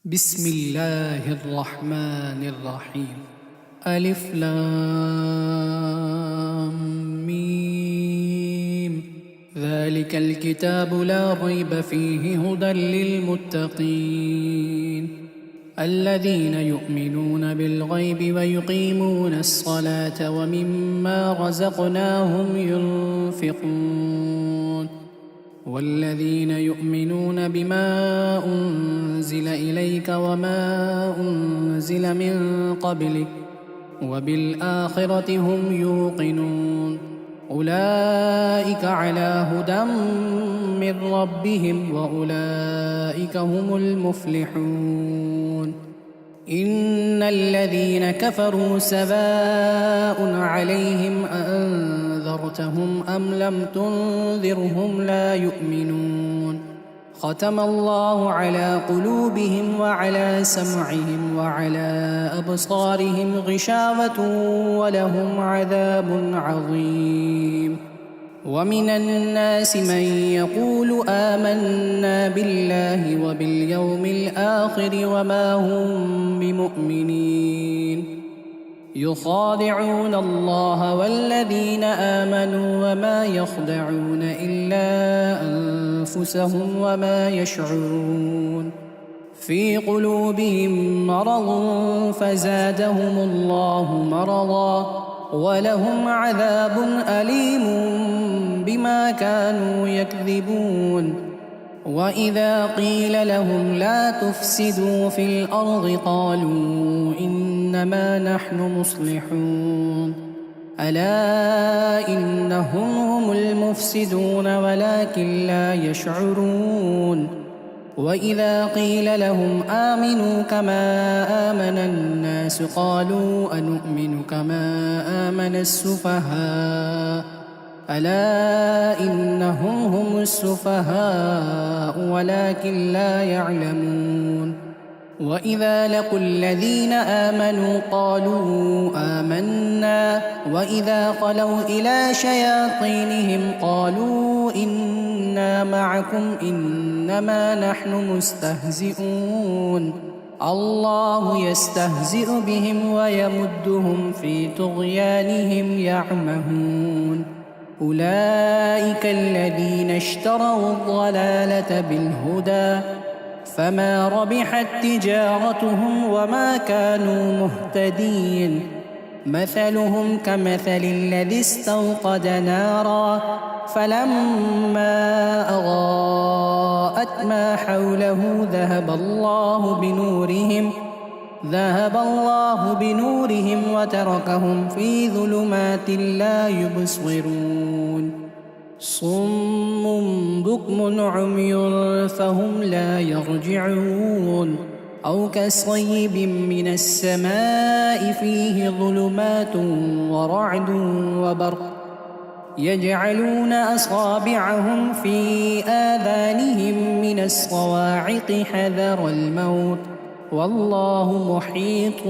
بسم الله الرحمن الرحيم. ألف لام ميم. ذلك الكتاب لا ريب فيه هدى للمتقين الذين يؤمنون بالغيب ويقيمون الصلاة ومما رزقناهم ينفقون والذين يؤمنون بما أنزل إليك وما أنزل من قبلك وبالآخرة هم يوقنون أولئك على هدى من ربهم وأولئك هم المفلحون. إن الذين كفروا سواء عليهم أأنذرتهم أم لم تنذرهم لا يؤمنون. ختم الله على قلوبهم وعلى سمعهم وعلى أبصارهم غشاوة ولهم عذاب عظيم. ومن الناس من يقول آمنا بالله وباليوم الآخر وما هم بمؤمنين يخادعون الله والذين آمنوا وما يخدعون إلا أنفسهم وما يشعرون. في قلوبهم مرض فزادهم الله مرضا ولهم عذاب أليم بما كانوا يكذبون. وإذا قيل لهم لا تفسدوا في الأرض قالوا إنما نحن مصلحون ألا إنهم هم المفسدون ولكن لا يشعرون. وإذا قيل لهم آمنوا كما آمن الناس قالوا أنؤمن كما آمن السفهاء ألا إنهم هم السفهاء ولكن لا يعلمون. وإذا لقوا الذين آمنوا قالوا آمنا وإذا خلوا إلى شياطينهم قالوا إنا معكم إنما نحن مستهزئون. الله يستهزئ بهم ويمدهم في طغيانهم يعمهون. أولئك الذين اشتروا الضلالة بالهدى فما ربحت تجارتهم وما كانوا مهتدين. مثلهم كمثل الذي استوقد نارا فلما أضاءت ما حوله ذهب الله بنورهم وتركهم في ظلمات لا يبصرون. صم بكم عمي فهم لا يرجعون. أو كصيب من السماء فيه ظلمات ورعد وبرق يجعلون أصابعهم في آذانهم من الصواعق حذر الموت والله محيط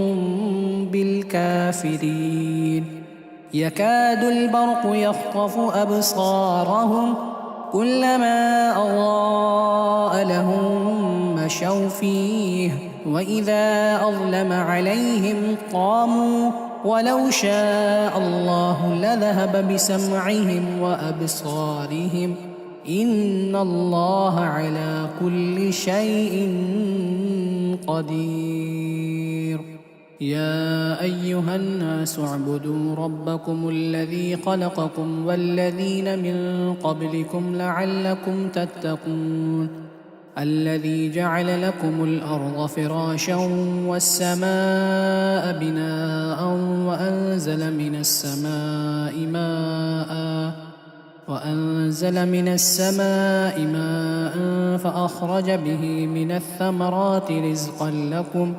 بالكافرين. يكاد البرق يخطف أبصارهم كلما أضاء لهم مشوا فيه وإذا أظلم عليهم قاموا ولو شاء الله لذهب بسمعهم وأبصارهم إن الله على كل شيء قدير. يا أيها الناس اعبدوا ربكم الذي خلقكم والذين من قبلكم لعلكم تتقون الذي جعل لكم الأرض فراشا والسماء بناء وأنزل من السماء ماء فأخرج به من الثمرات رزقا لكم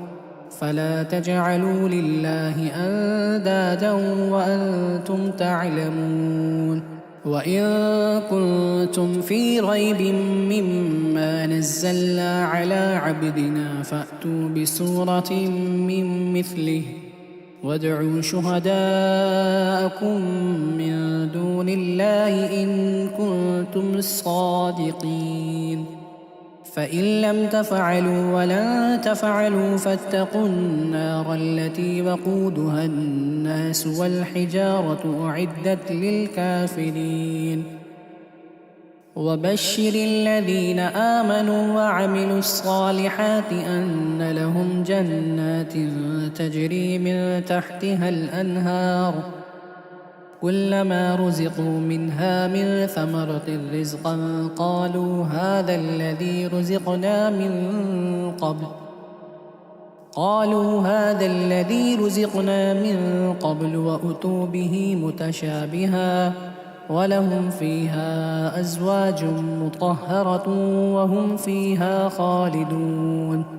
فلا تجعلوا لله أندادا وأنتم تعلمون. وإن كنتم في ريب مما نزلنا على عبدنا فأتوا بسورة من مثله وادعوا شهداءكم من دون الله إن كنتم صادقين. فإن لم تفعلوا ولن تفعلوا فاتقوا النار التي وقودها الناس والحجارة أعدت للكافرين وبشر الذين آمنوا وعملوا الصالحات أن لهم جنات تجري من تحتها الأنهار كلما رزقوا منها من ثمرة رزقا قالوا هذا الذي رزقنا من قبل وأتوا به متشابها ولهم فيها أزواج مطهرة وهم فيها خالدون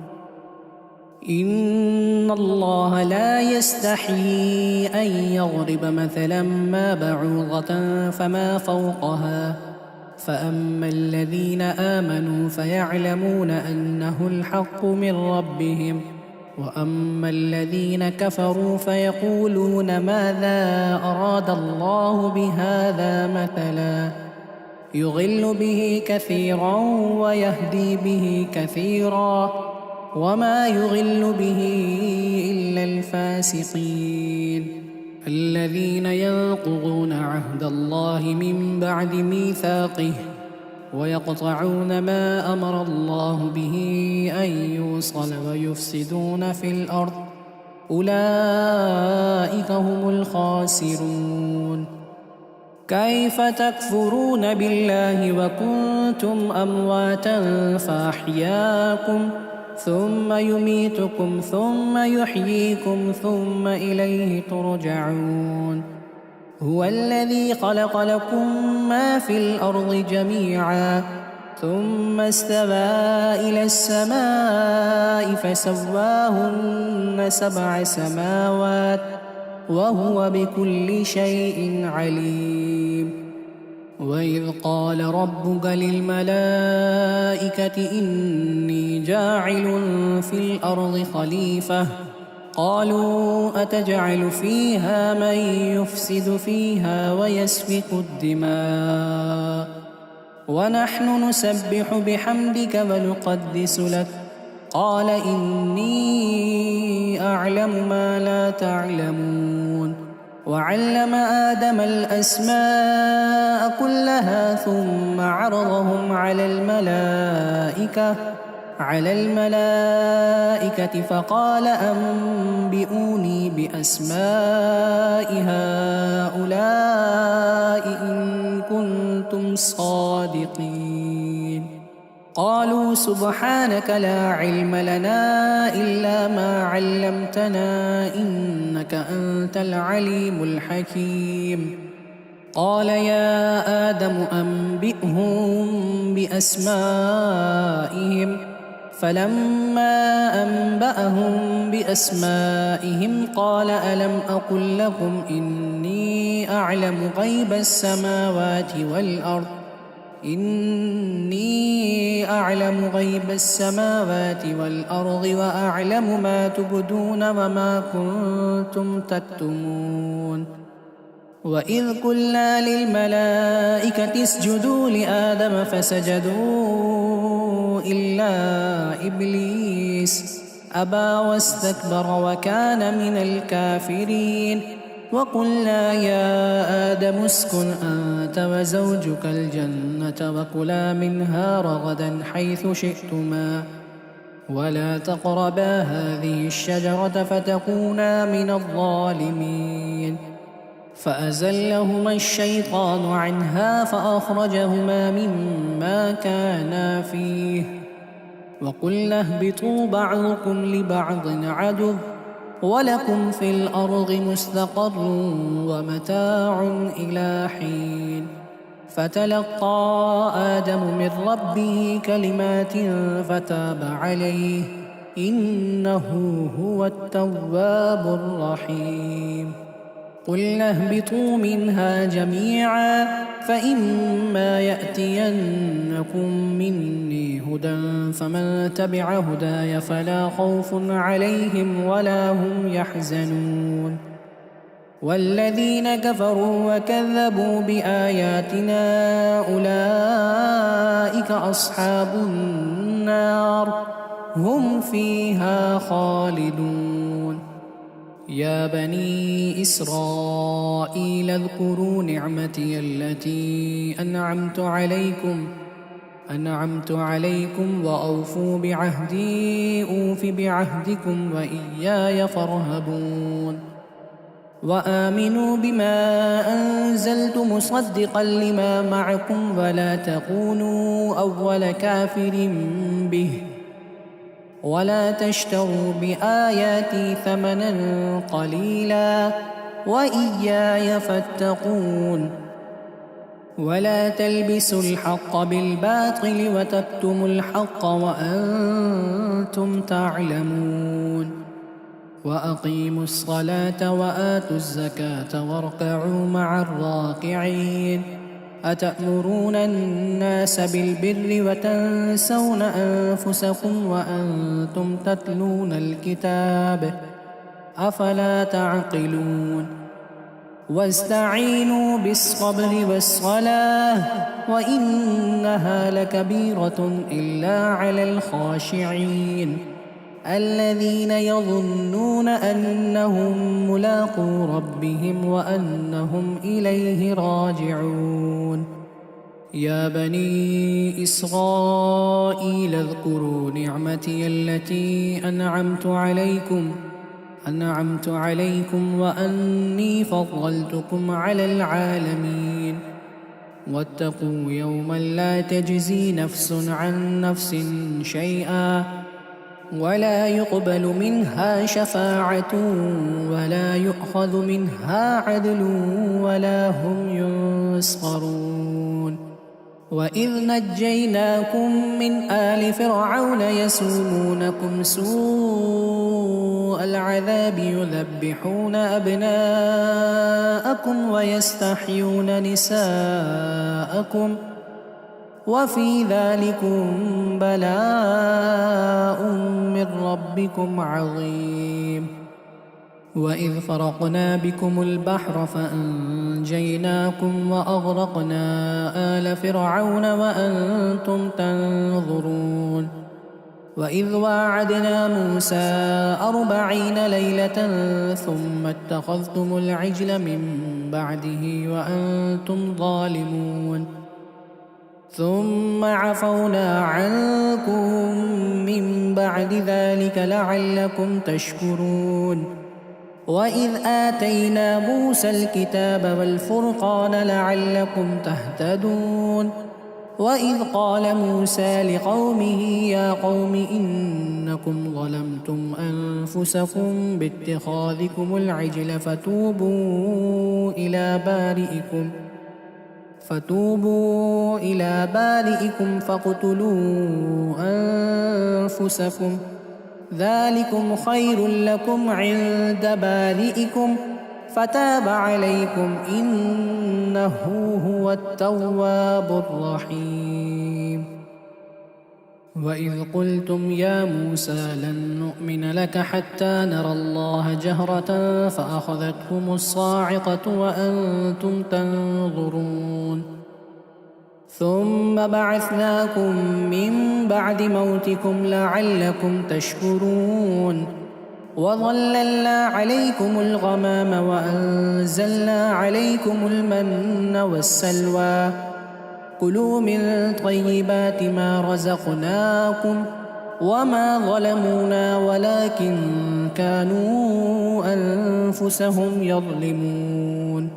إن الله لا يستحيي أن يضرب مثلا ما بعوضة فما فوقها فأما الذين آمنوا فيعلمون أنه الحق من ربهم وأما الذين كفروا فيقولون ماذا أراد الله بهذا مثلا يضل به كثيرا ويهدي به كثيرا وما يضل به إلا الفاسقين الذين ينقضون عهد الله من بعد ميثاقه ويقطعون ما أمر الله به أن يوصل ويفسدون في الأرض أولئك هم الخاسرون كيف تكفرون بالله وكنتم أمواتا فأحياكم ثم يميتكم ثم يحييكم ثم إليه ترجعون هو الذي خلق لكم ما في الأرض جميعا ثم استوى إلى السماء فسواهن 7 سماوات وهو بكل شيء عليم وإذ قال ربك للملائكة إني جاعل في الأرض خليفة قالوا أتجعل فيها من يفسد فيها ويسفك الدماء ونحن نسبح بحمدك ونقدس لك قال إني أعلم ما لا تعلمون وعلم آدم الأسماء كلها ثم عرضهم على الملائكة فقال أنبئوني بأسماء هؤلاء إن كنتم صادقين قالوا سبحانك لا علم لنا إلا ما علمتنا إنك أنت العليم الحكيم قال يا آدم أنبئهم بأسمائهم فلما أنبأهم بأسمائهم قال ألم أقل لكم إني أعلم غيب السماوات والأرض وأعلم ما تبدون وما كنتم تكتمون وإذ قلنا للملائكة اسجدوا لآدم فسجدوا إلا إبليس أبى واستكبر وكان من الكافرين وقلنا يا آدم اسكن أنت وزوجك الجنة وكلا منها رغدا حيث شئتما ولا تقربا هذه الشجرة فتكونا من الظالمين فأزلهما الشيطان عنها فأخرجهما مما كانا فيه وقلنا اهبطوا بعضكم لبعض عدو ولكم في الأرض مستقر ومتاع إلى حين فتلقى آدم من ربه كلمات فتاب عليه إنه هو التواب الرحيم قلنا اهبطوا منها جميعا فإما يأتينكم مني هدى فمن تبع هداي فلا خوف عليهم ولا هم يحزنون والذين كفروا وكذبوا بآياتنا أولئك أصحاب النار النار هم فيها خالدون. يا بني إسرائيل اذكروا نعمتي التي أنعمت عليكم وأوفوا بعهدي أوف بعهدكم وإياي فارهبون. وآمنوا بما أنزلت مصدقا لما معكم ولا تكونوا أول كافر به ولا تشتروا بآياتي ثمنا قليلا وإياي فاتقون. ولا تلبسوا الحق بالباطل وتكتموا الحق وأنتم تعلمون. وأقيموا الصلاة وآتوا الزكاة واركعوا مع الراكعين. أتأمرون الناس بالبر وتنسون أنفسكم وأنتم تتلون الكتاب أفلا تعقلون. واستعينوا بالصبر والصلاة وإنها لكبيرة إلا على الخاشعين الذين يظنون أنهم ملاقو ربهم وأنهم إليه راجعون. يا بني إسرائيل اذكروا نعمتي التي أنعمت عليكم وأني فضلتكم على العالمين. واتقوا يوما لا تجزي نفس عن نفس شيئا ولا يقبل منها شفاعة ولا يؤخذ منها عدل ولا هم ينصرون. وإذ نجيناكم من آل فرعون يسومونكم سوء العذاب يذبحون أبناءكم ويستحيون نساءكم وفي ذلكم بلاء من ربكم عظيم. وإذ فرقنا بكم البحر فأنجيناكم وأغرقنا آل فرعون وأنتم تنظرون. وإذ واعدنا موسى 40 ليلة ثم اتخذتم العجل من بعده وأنتم ظالمون. ثم عفونا عنكم من بعد ذلك لعلكم تشكرون. وإذ آتينا موسى الكتاب والفرقان لعلكم تهتدون. وإذ قال موسى لقومه يا قوم إنكم ظلمتم أنفسكم باتخاذكم العجل فتوبوا إلى بارئكم فاقتلوا أنفسكم ذلكم خير لكم عند بارئكم فتاب عليكم إنه هو التواب الرحيم. وإذ قلتم يا موسى لن نؤمن لك حتى نرى الله جهرة فأخذتكم الصاعقة وأنتم تنظرون. ثم بعثناكم من بعد موتكم لعلكم تشكرون. وظللنا عليكم الغمام وأنزلنا عليكم المن والسلوى كلوا من طيبات ما رزقناكم وما ظلمونا ولكن كانوا أنفسهم يظلمون.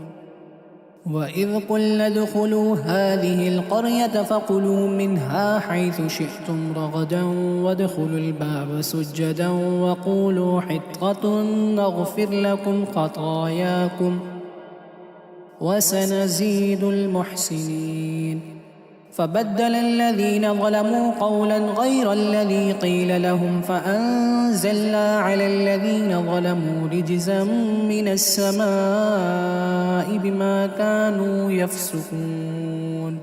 وإذ قلنا ادخلوا هذه القرية فكلوا منها حيث شئتم رغدا وادخلوا الباب سجدا وقولوا حطة نغفر لكم خطاياكم وسنزيد المحسنين. فبدل الذين ظلموا قولا غير الذي قيل لهم فأنزلنا على الذين ظلموا رجزا من السماء بما كانوا يفسقون.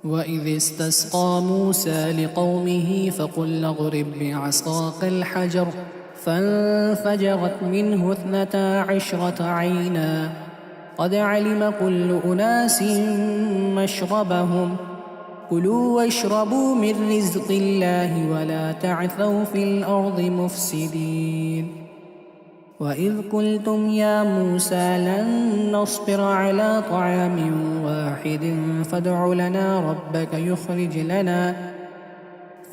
وإذ استسقى موسى لقومه فقل اضرب بعصاك الحجر فانفجرت منه 12 عينا قد علم كل أناس مشربهم كلوا واشربوا من رزق الله ولا تعثوا في الأرض مفسدين وإذ قلتم يا موسى لن نصبر على طعام واحد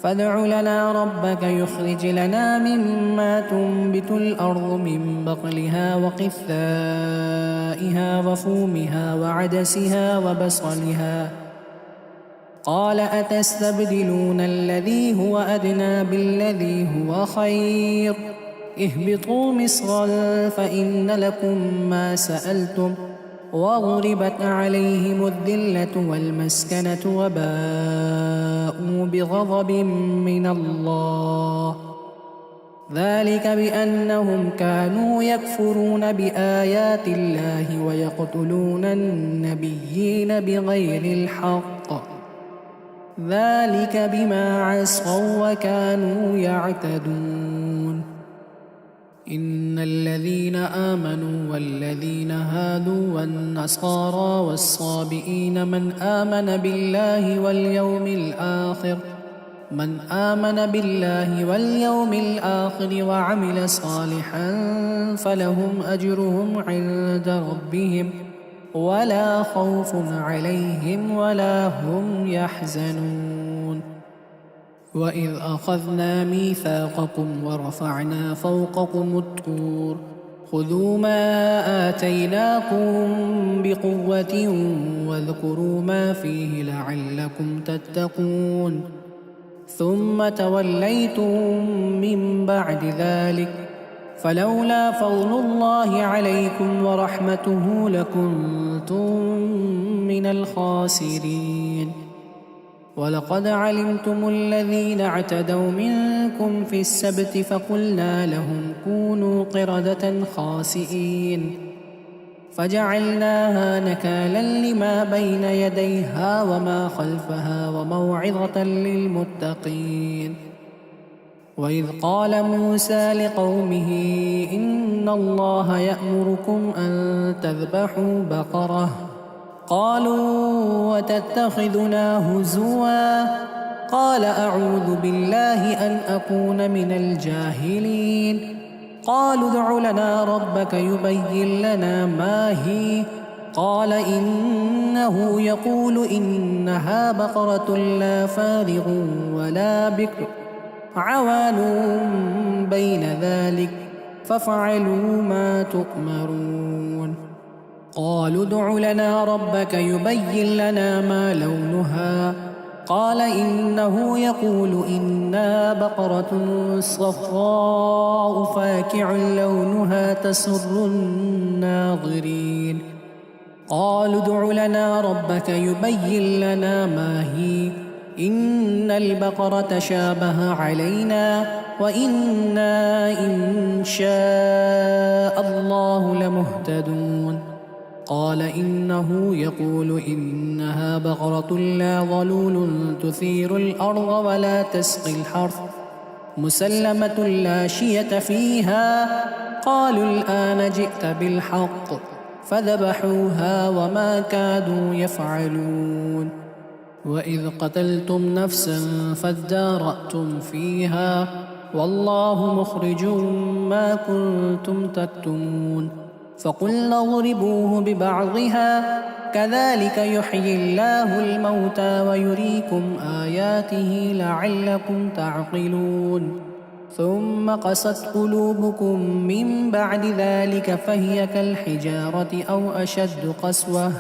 فادع لنا ربك يخرج لنا مما تنبت الأرض من بقلها وقثائها وفومها وعدسها وبصلها قال أتستبدلون الذي هو أدنى بالذي هو خير اهبطوا مصرا فإن لكم ما سألتم وضربت عليهم الذلة والمسكنة وباءوا بغضب من الله ذلك بأنهم كانوا يكفرون بآيات الله ويقتلون النبيين بغير الحق ذلك بما عصوا وكانوا يعتدون إن الذين آمنوا والذين هادوا والنصارى والصابئين من آمن بالله واليوم الآخر وعمل صالحا فلهم أجرهم عند ربهم ولا خوف عليهم ولا هم يحزنون وإذ أخذنا ميثاقكم ورفعنا فوقكم الطور خذوا ما آتيناكم بقوة واذكروا ما فيه لعلكم تتقون ثم توليتم من بعد ذلك فلولا فضل الله عليكم ورحمته لكنتم من الخاسرين ولقد علمتم الذين اعتدوا منكم في السبت فقلنا لهم كونوا قردة خاسئين فجعلناها نكالا لما بين يديها وما خلفها وموعظة للمتقين وإذ قال موسى لقومه إن الله يأمركم أن تذبحوا بقرة قالوا وتتخذنا هزوا قال أعوذ بالله أن أكون من الجاهلين قالوا ادع لنا ربك يبين لنا ما هي قال إنه يقول إنها بقرة لا فارغ ولا بكر عوان بين ذلك فافعلوا ما تؤمرون قالوا ادع لنا ربك يبين لنا ما لونها قال إنه يقول إنها بقرة صفراء فاكع لونها تسر الناظرين قالوا ادع لنا ربك يبين لنا ما هي إن البقرة شابه علينا وإنا إن شاء الله لمهتدون قال إنه يقول إنها بقرة لا ظلول تثير الأرض ولا تسقي الحرث مسلمة لا شية فيها قالوا الآن جئت بالحق فذبحوها وما كادوا يفعلون وإذ قتلتم نفسا فادارأتم فيها والله مخرج ما كنتم تكتمون فقلنا اضربوه ببعضها كذلك يحيي الله الموتى ويريكم آياته لعلكم تعقلون ثم قست قلوبكم من بعد ذلك فهي كالحجارة أو أشد قسوة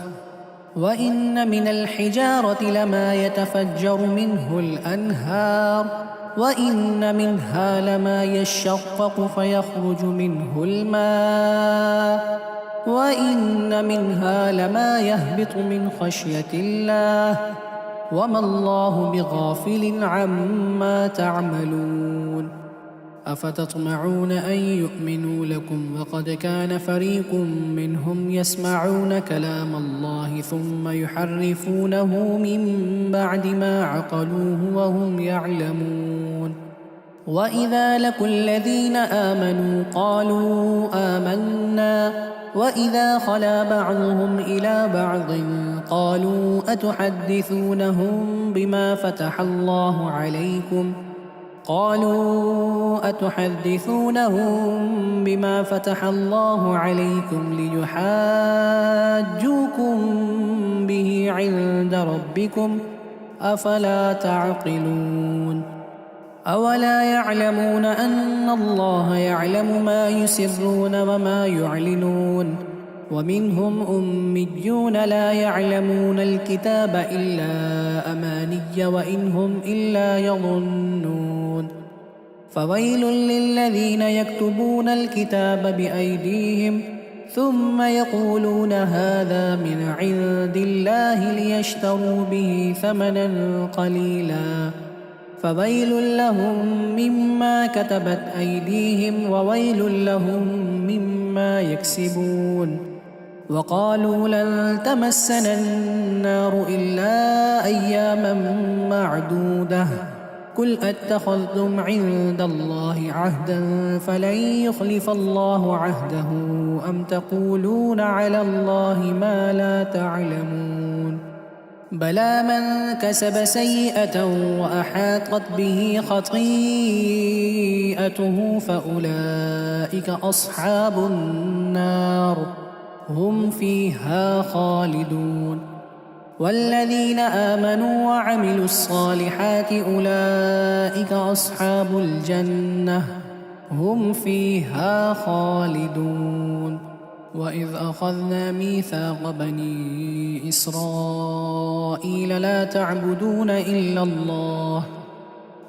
وإن من الحجارة لما يتفجر منه الأنهار وإن منها لما يشقق فيخرج منه الماء وإن منها لما يهبط من خشية الله وما الله بغافل عما تعملون أفتطمعون أن يؤمنوا لكم وقد كان فريق منهم يسمعون كلام الله ثم يحرفونه من بعد ما عقلوه وهم يعلمون وإذا لقوا الذين آمنوا قالوا آمنا وإذا خلا بعضهم إلى بعض قالوا أتحدثونهم بما فتح الله عليكم ليحاجوكم به عند ربكم أفلا تعقلون أولا يعلمون أن الله يعلم ما يسرون وما يعلنون ومنهم أميون لا يعلمون الكتاب إلا أماني وإن هم إلا يظنون فويل للذين يكتبون الكتاب بأيديهم ثم يقولون هذا من عند الله ليشتروا به ثمنا قليلا فويل لهم مما كتبت أيديهم وويل لهم مما يكسبون وقالوا لن تمسنا النار إلا أياما معدودة قل أتخذتم عند الله عهدا فلن يخلف الله عهده أم تقولون على الله ما لا تعلمون بلى من كسب سيئة وأحاطت به خطيئته فأولئك أصحاب النار هم فيها خالدون والذين آمنوا وعملوا الصالحات أولئك أصحاب الجنة هم فيها خالدون وإذ أخذنا ميثاق بني إسرائيل لا تعبدون إلا الله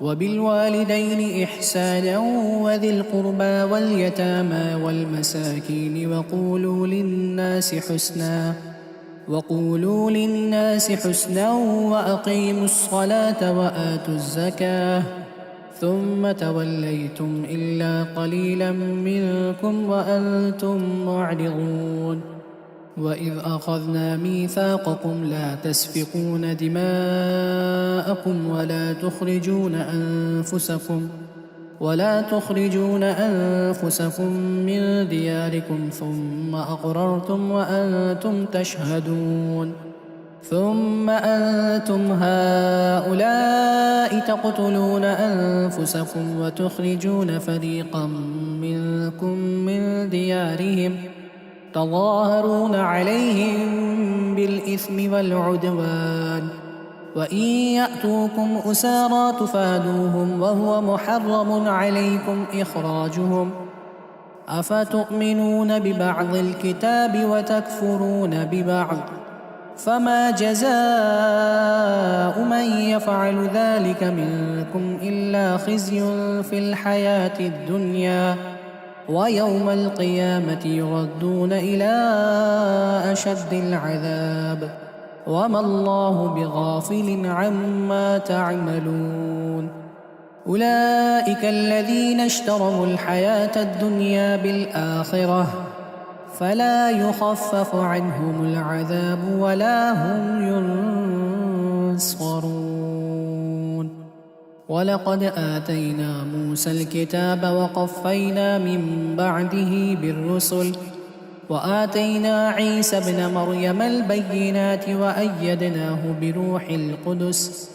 وبالوالدين إحسانا وذي القربى واليتامى والمساكين وقولوا للناس حسنا وأقيموا الصلاة وآتوا الزكاة ثم توليتم إلا قليلا منكم وأنتم معرضون وإذ أخذنا ميثاقكم لا تسفكون دماءكم ولا تخرجون أنفسكم من دياركم ثم أقررتم وأنتم تشهدون ثم أنتم هؤلاء تقتلون أنفسكم وتخرجون فريقا منكم من ديارهم تظاهرون عليهم بالإثم والعدوان وإن يأتوكم أسارى تفادوهم وهو محرم عليكم إخراجهم أفتؤمنون ببعض الكتاب وتكفرون ببعض فما جزاء من يفعل ذلك منكم إلا خزي في الحياة الدنيا ويوم القيامة يردون إلى أشد العذاب وما الله بغافل عما تعملون أولئك الذين اشتروا الحياة الدنيا بالآخرة فلا يخفف عنهم العذاب ولا هم ينصرون ولقد آتينا موسى الكتاب وقفينا من بعده بالرسل وآتينا عيسى ابن مريم البينات وأيدناه بروح القدس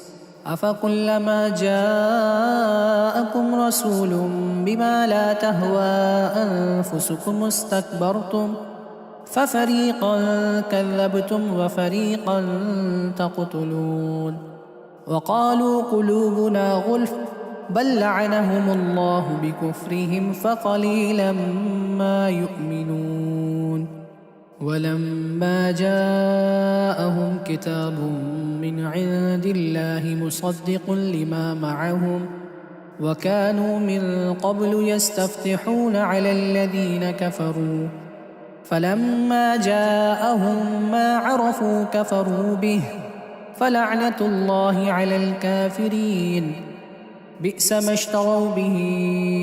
أفكلما جاءكم رسول بما لا تهوى أنفسكم استكبرتم ففريقا كذبتم وفريقا تقتلون وقالوا قلوبنا غلف بل لعنهم الله بكفرهم فقليلا ما يؤمنون ولما جاءهم كتاب من عند الله مصدق لما معهم وكانوا من قبل يستفتحون على الذين كفروا فلما جاءهم ما عرفوا كفروا به فلعنة الله على الكافرين بئس ما اشتروا به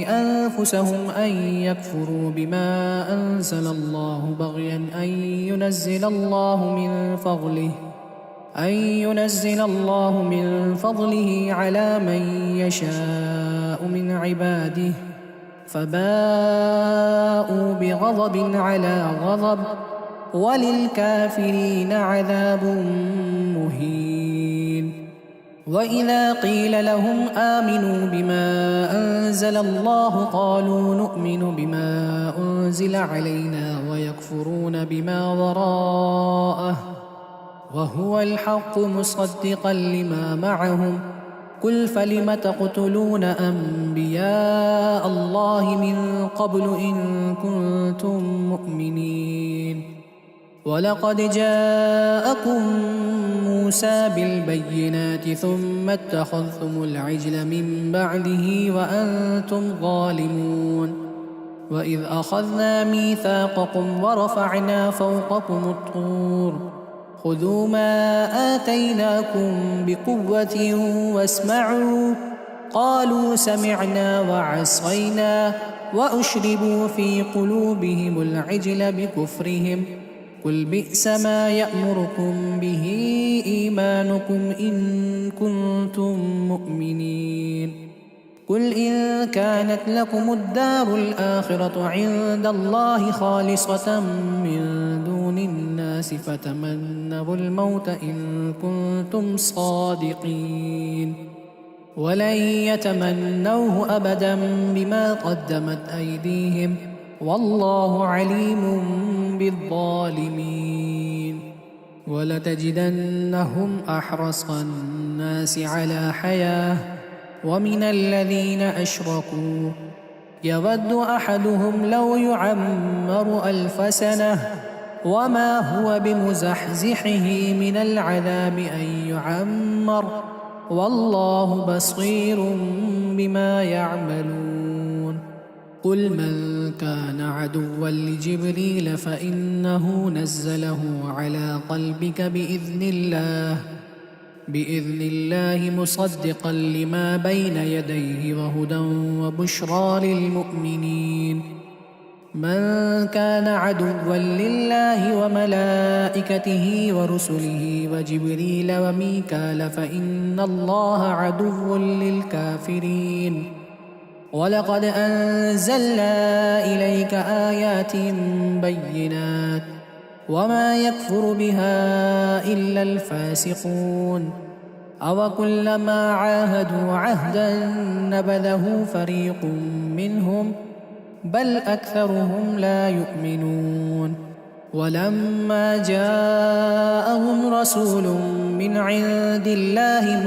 أنفسهم أن يكفروا بما أنزل الله بغيا أن ينزل الله من فضله على من يشاء من عباده فباءوا بغضب على غضب وللكافرين عذاب مهين. وإذا قيل لهم آمنوا بما أنزل الله قالوا نؤمن بما أنزل علينا ويكفرون بما وراءه وهو الحق مصدقا لما معهم. قل فلم تقتلون أنبياء الله من قبل إن كنتم مؤمنين. ولقد جاءكم موسى بالبينات ثم اتخذتم العجل من بعده وأنتم ظالمون. وإذ أخذنا ميثاقكم ورفعنا فوقكم الطور خذوا ما آتيناكم بقوة واسمعوا قالوا سمعنا وعصينا وأشربوا في قلوبهم العجل بكفرهم. قل بئس ما يأمركم به إيمانكم إن كنتم مؤمنين. قل إن كانت لكم الدار الآخرة عند الله خالصة من دون الناس فتمنوا الموت إن كنتم صادقين ولن يتمنوه أبدا بما قدمت أيديهم والله عليم بالظالمين. ولتجدنهم أحرص الناس على حياة ومن الذين أشركوا يود أحدهم لو يعمر 1000 سنة وما هو بمزحزحه من العذاب أن يعمر والله بصير بما يعملون. قل من كان عدوا لجبريل فإنه نزله على قلبك بإذن الله مصدقا لما بين يديه وهدى وبشرى للمؤمنين. من كان عدوا لله وملائكته ورسله وجبريل وميكال فإن الله عدو للكافرين. ولقد أنزلنا إليك آيات بينات وما يكفر بها إلا الفاسقون. أوكلما عاهدوا عهدا نبذه فريق منهم بل أكثرهم لا يؤمنون. ولما جاءهم رسول من عند الله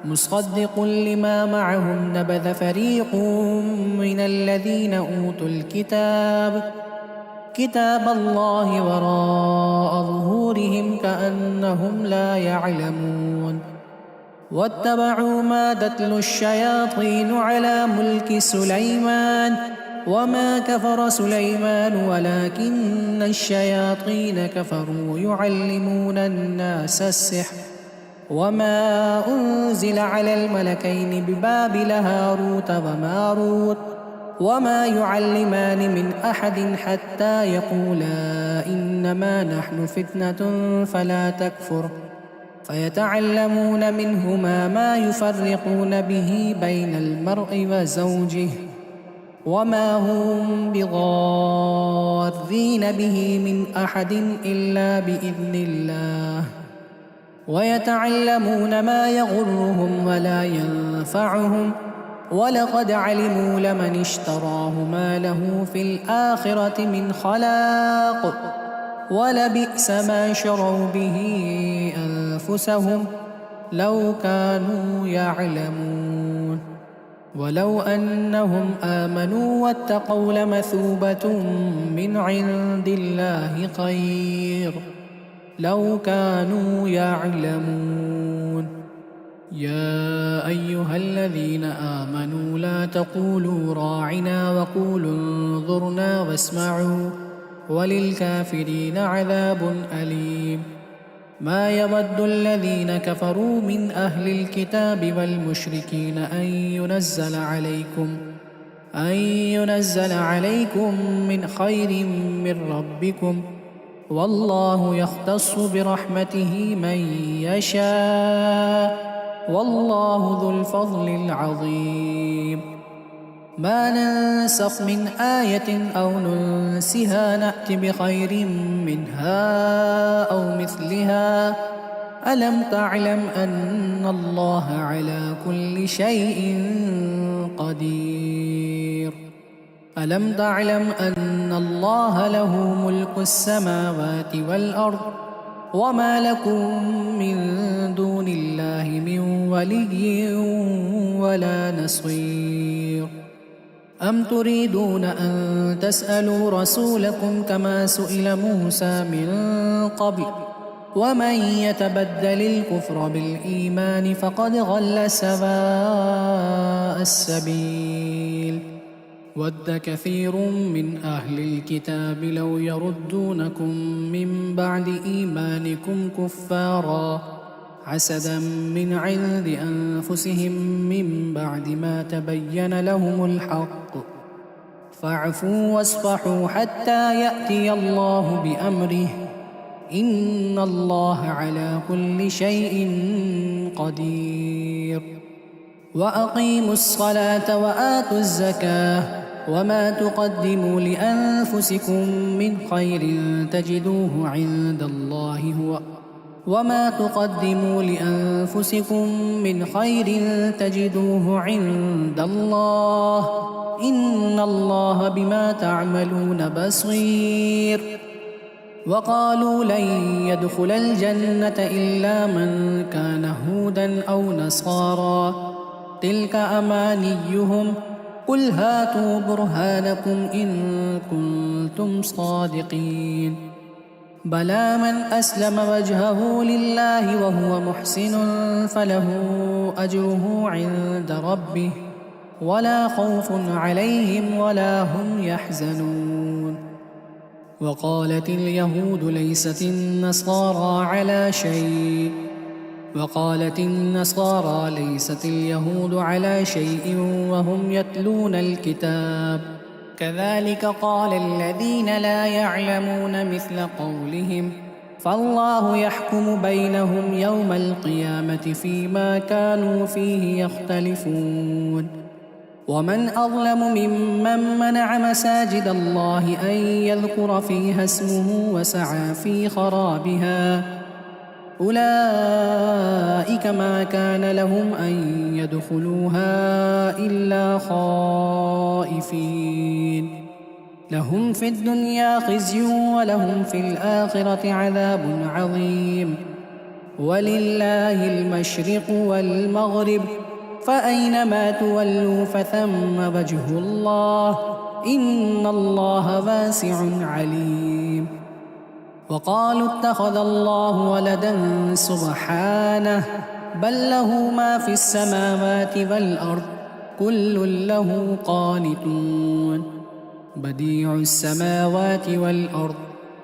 مصدق لما معهم نبذ فريق من الذين أوتوا كتاب الله وراء ظهورهم كأنهم لا يعلمون. واتبعوا ما تتلو الشياطين على ملك سليمان وما كفر سليمان ولكن الشياطين كفروا يعلمون الناس السحر وما أنزل على الملكين ببابل هاروت وماروت وما يعلمان من أحد حتى يقولا إنما نحن فتنة فلا تكفر فيتعلمون منهما ما يفرقون به بين المرء وزوجه وما هم بضارين به من أحد إلا بإذن الله ويتعلمون ما يضرهم ولا ينفعهم ولقد علموا لمن اشتراه ما له في الآخرة من خلاق ولبئس ما شروا به أنفسهم لو كانوا يعلمون. ولو أنهم آمنوا واتقوا لمثوبة من عند الله خير لو كانوا يعلمون. يا أيها الذين آمنوا لا تقولوا راعنا وقولوا انظرنا واسمعوا وللكافرين عذاب أليم. ما يود الذين كفروا من أهل الكتاب والمشركين أن ينزل عليكم من خير من ربكم والله يختص برحمته من يشاء والله ذو الفضل العظيم. ما ننسخ من آية أو ننسها نأت بخير منها أو مثلها ألم تعلم أن الله على كل شيء قدير ألم تعلم أن الله له ملك السماوات والأرض وما لكم من دون الله من ولي ولا نصير أم تريدون أن تسألوا رسولكم كما سئل موسى من قبل ومن يتبدل الكفر بالإيمان فقد ضل سواء السبيل ود كثير من أهل الكتاب لو يردونكم من بعد إيمانكم كفارا حسدا من عند أنفسهم من بعد ما تبين لهم الحق فاعفوا واصفحوا حتى يأتي الله بأمره إن الله على كل شيء قدير وأقيموا الصلاة وآتوا الزكاة وما تقدموا لأنفسكم من خير تجدوه عند الله وما تقدموا لأنفسكم من خير تجدوه عند الله إن الله بما تعملون بصير وقالوا لن يدخل الجنة إلا من كان هودا أو نصارى تلك أمانيهم قل هاتوا برهانكم إن كنتم صادقين بلى من أسلم وجهه لله وهو محسن فله أجره عند ربه ولا خوف عليهم ولا هم يحزنون وقالت اليهود ليست النصارى على شيء وهم يتلون الكتاب كذلك قال الذين لا يعلمون مثل قولهم فالله يحكم بينهم يوم القيامة فيما كانوا فيه يختلفون ومن أظلم ممن منع مساجد الله أن يذكر فيها اسمه وسعى في خرابها أولئك ما كان لهم أن يدخلوها إلا خائفين لهم في الدنيا خزي ولهم في الآخرة عذاب عظيم ولله المشرق والمغرب فأينما تولوا فثم وجه الله إن الله واسع عليم وقالوا اتخذ الله ولدا سبحانه بل له ما في السماوات والأرض كل له قانتون بديع السماوات والأرض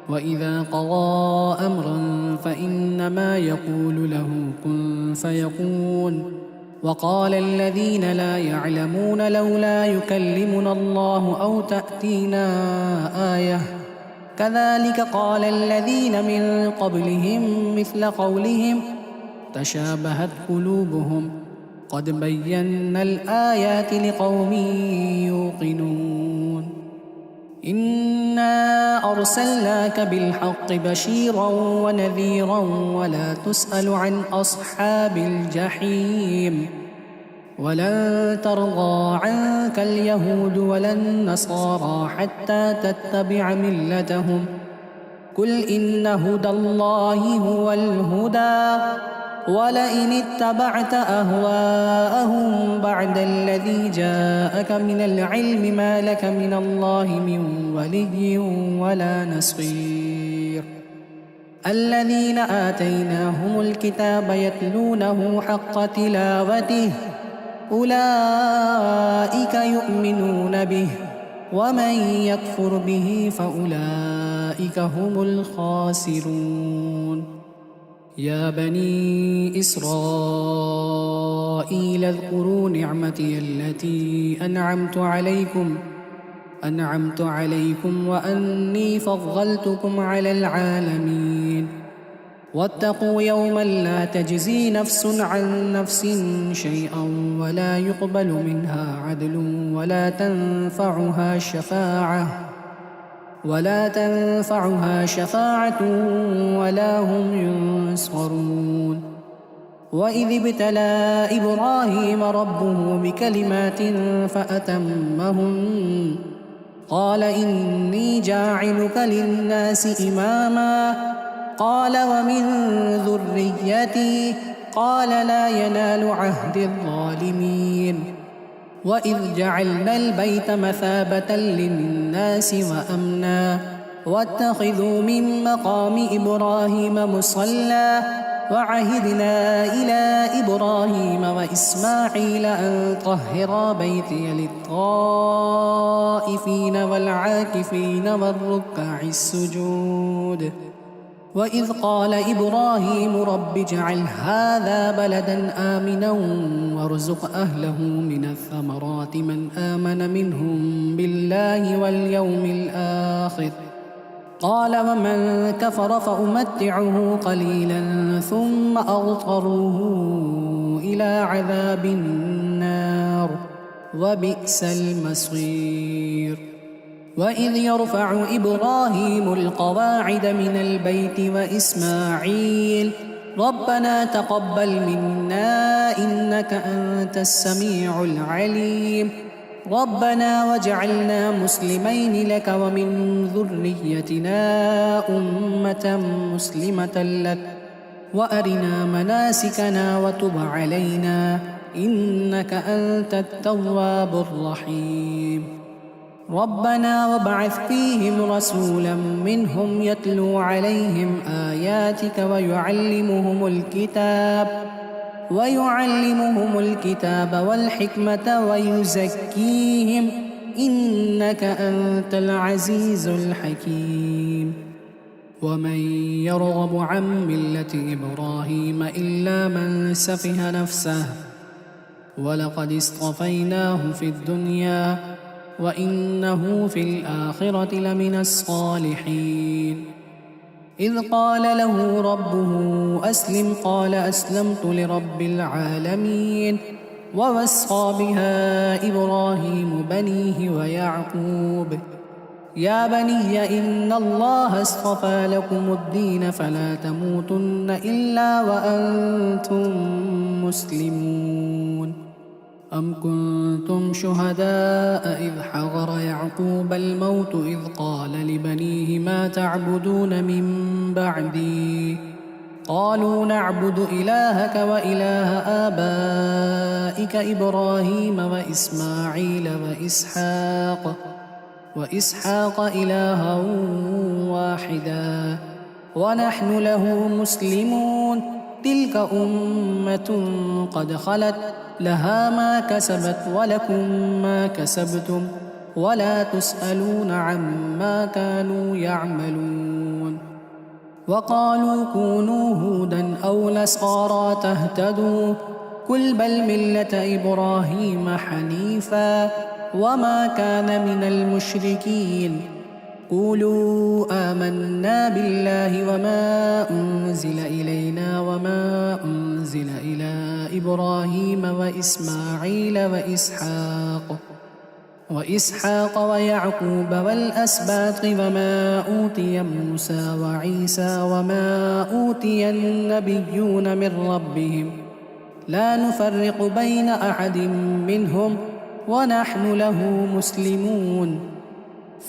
وإذا قضى أمرا فإنما يقول له كن فيكون وقال الذين لا يعلمون لولا يكلمنا الله أو تأتينا آية كذلك قال الذين من قبلهم مثل قولهم تشابهت قلوبهم قد بينا الآيات لقوم يوقنون إنا أرسلناك بالحق بشيرا ونذيرا ولا تسأل عن أصحاب الجحيم ولن ترضى عنك اليهود ولا النصارى حتى تتبع ملتهم قل إن هدى الله هو الهدى ولئن اتبعت أهواءهم بعد الذي جاءك من العلم ما لك من الله من ولي ولا نصير الذين آتيناهم الكتاب يتلونه حق تلاوته أولئك يؤمنون به ومن يكفر به فأولئك هم الخاسرون يا بني إسرائيل اذكروا نعمتي التي أنعمت عليكم وأني فضلتكم على العالمين واتقوا يوما لا تجزي نفس عن نفس شيئا ولا يقبل منها عدل ولا تنفعها شفاعة ولا هم ينصرون. وإذ ابتلى إبراهيم ربه بكلمات فأتمهن قال إني جاعلك للناس إماما قال ومن ذريتي قال لا ينال عهد الظالمين. وإذ جعلنا البيت مثابة للناس وأمنا واتخذوا من مقام إبراهيم مصلى وعهدنا إلى إبراهيم وإسماعيل أن طهرا بيتي للطائفين والعاكفين والركع السجود. وإذ قال إبراهيم رب اجعل هذا بلدا آمنا وارزق أهله من الثمرات من آمن منهم بالله واليوم الآخر قال ومن كفر فأمتعه قليلا ثم أضطره إلى عذاب النار وبئس المصير. وإذ يرفع إبراهيم القواعد من البيت وإسماعيل ربنا تقبل منا إنك أنت السميع العليم ربنا واجعلنا مسلمين لك ومن ذريتنا أمة مسلمة لك وأرنا مناسكنا وتب علينا إنك أنت التواب الرحيم. ربنا وابعث فيهم رسولا منهم يتلو عليهم آياتك ويعلمهم الكتاب والحكمة ويزكيهم إنك أنت العزيز الحكيم. ومن يرغب عن ملة إبراهيم إلا من سفه نفسه ولقد اصطفيناه في الدنيا وإنه في الآخرة لمن الصالحين. إذ قال له ربه أسلم قال أسلمت لرب العالمين. ووصى بها إبراهيم بنيه ويعقوب يا بني إن الله اصطفى لكم الدين فلا تموتن إلا وأنتم مسلمون. أم كنتم شهداء إذ حضر يعقوب الموت إذ قال لبنيه ما تعبدون من بعدي قالوا نعبد إلهك وإله آبائك إبراهيم وإسماعيل وإسحاق إلها واحدا ونحن له مسلمون تلك أمة قد خلت لها ما كسبت ولكم ما كسبتم ولا تسألون عما كانوا يعملون. وقالوا كونوا هودا أو نصارى تهتدوا قل بل ملة إبراهيم حنيفا وما كان من المشركين. قولوا آمنا بالله وما أنزل إلينا وما أنزل إلى إبراهيم وإسماعيل وإسحاق ويعقوب والأسباط وما أوتي موسى وعيسى وما أوتي النبيون من ربهم لا نفرق بين أحد منهم ونحن له مسلمون.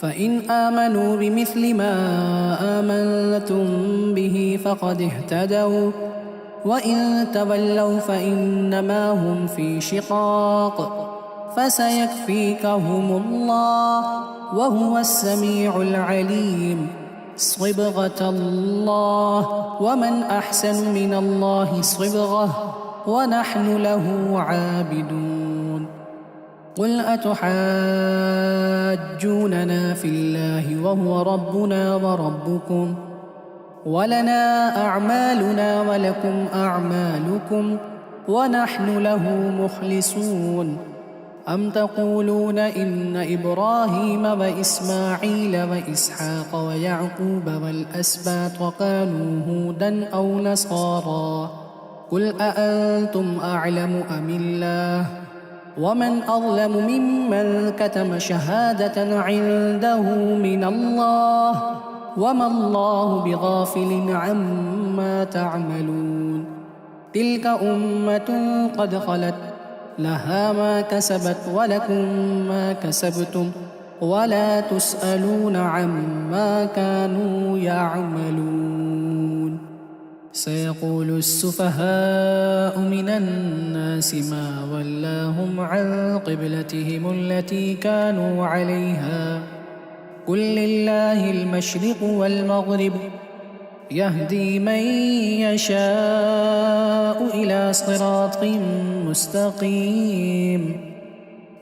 فإن آمنوا بمثل ما آمنتم به فقد اهتدوا وإن تولوا فإنما هم في شقاق فسيكفيكهم الله وهو السميع العليم. صبغة الله ومن أحسن من الله صبغة ونحن له عابدون. قل أتحاجوننا في الله وهو ربنا وربكم ولنا أعمالنا ولكم أعمالكم ونحن له مخلصون. أم تقولون إن إبراهيم وإسماعيل وإسحاق ويعقوب والأسباط كانوا هودا أو نصارى قل أأنتم أعلم أم الله ومن أظلم ممن كتم شهادة عنده من الله وما الله بغافل عما تعملون تلك أمة قد خلت لها ما كسبت ولكم ما كسبتم ولا تسألون عما كانوا يعملون سيقول السفهاء من الناس ما ولاهم عن قبلتهم التي كانوا عليها قل لله المشرق والمغرب يهدي من يشاء إلى صراط مستقيم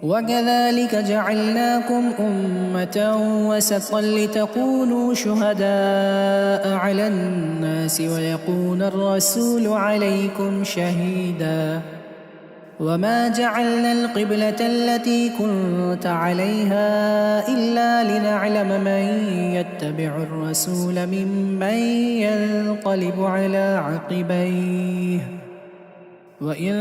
وكذلك جعلناكم أمة وسطا لتكونوا شهداء على الناس ويكون الرسول عليكم شهيدا وما جعلنا القبلة التي كنت عليها إلا لنعلم من يتبع الرسول ممن ينقلب على عقبيه وإن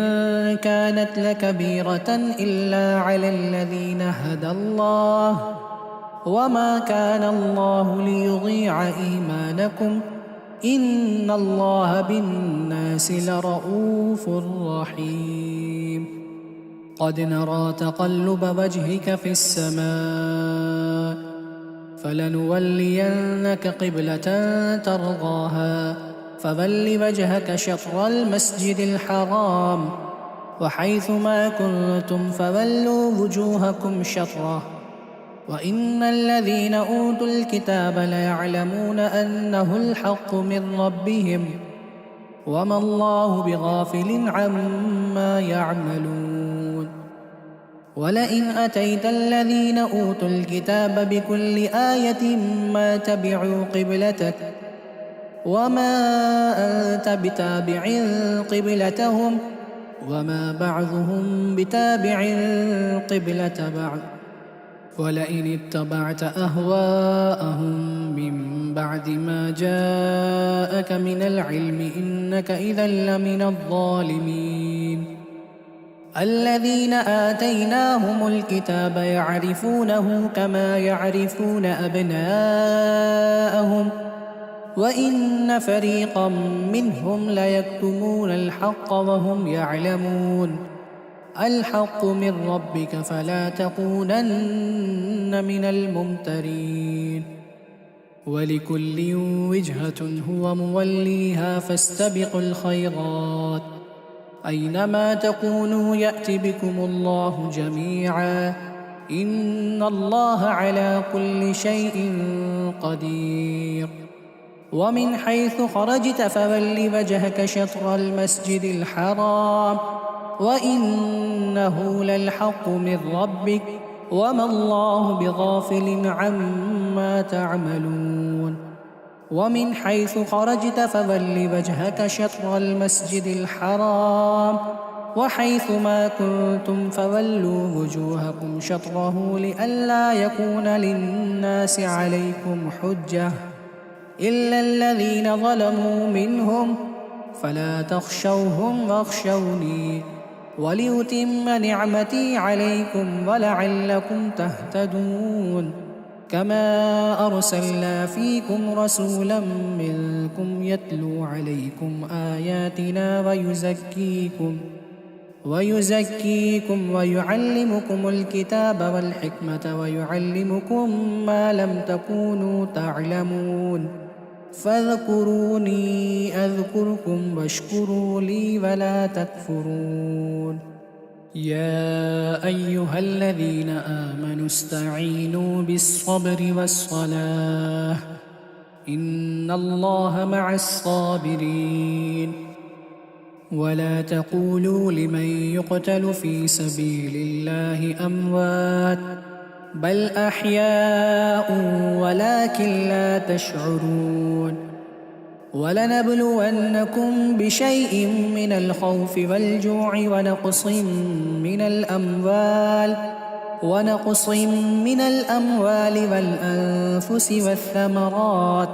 كانت لكبيرة إلا على الذين هدى الله وما كان الله ليضيع إيمانكم إن الله بالناس لرؤوف رحيم قد نرى تقلب وجهك في السماء فلنولينك قبلة ترضاها فول وجهك شطر المسجد الحرام وحيث ما كنتم فولوا وجوهكم شطره وإن الذين أوتوا الكتاب ليعلمون أنه الحق من ربهم وما الله بغافل عما يعملون ولئن أتيت الذين أوتوا الكتاب بكل آية ما تبعوا قبلتك وما أنت بتابع قبلتهم وما بعضهم بتابع قبلة بعض ولئن اتبعت أهواءهم من بعد ما جاءك من العلم إنك إذا لمن الظالمين الذين آتيناهم الكتاب يعرفونه كما يعرفون أبناءهم وإن فريقا منهم ليكتمون الحق وهم يعلمون الحق من ربك فلا تكونن من الممترين ولكل وجهة هو موليها فاستبقوا الخيرات أينما تكونوا يأت بكم الله جميعا إن الله على كل شيء قدير ومن حيث خرجت فول وجهك شطر المسجد الحرام وإنه للحق من ربك وما الله بغافل عما تعملون ومن حيث خرجت فول وجهك شطر المسجد الحرام وحيث ما كنتم فولوا وجوهكم شطره لئلا يكون للناس عليكم حجة إلا الذين ظلموا منهم فلا تخشوهم واخشوني وليتم نعمتي عليكم ولعلكم تهتدون كما أرسلنا فيكم رسولا منكم يتلو عليكم آياتنا ويزكيكم ويعلمكم الكتاب والحكمة ويعلمكم ما لم تكونوا تعلمون فاذكروني أذكركم واشكروا لي ولا تكفرون يا أيها الذين آمنوا استعينوا بالصبر والصلاة إن الله مع الصابرين ولا تقولوا لمن يقتل في سبيل الله أموات بل أحياء ولكن لا تشعرون ولنبلونكم بشيء من الخوف والجوع ونقص من الأموال والأنفس والثمرات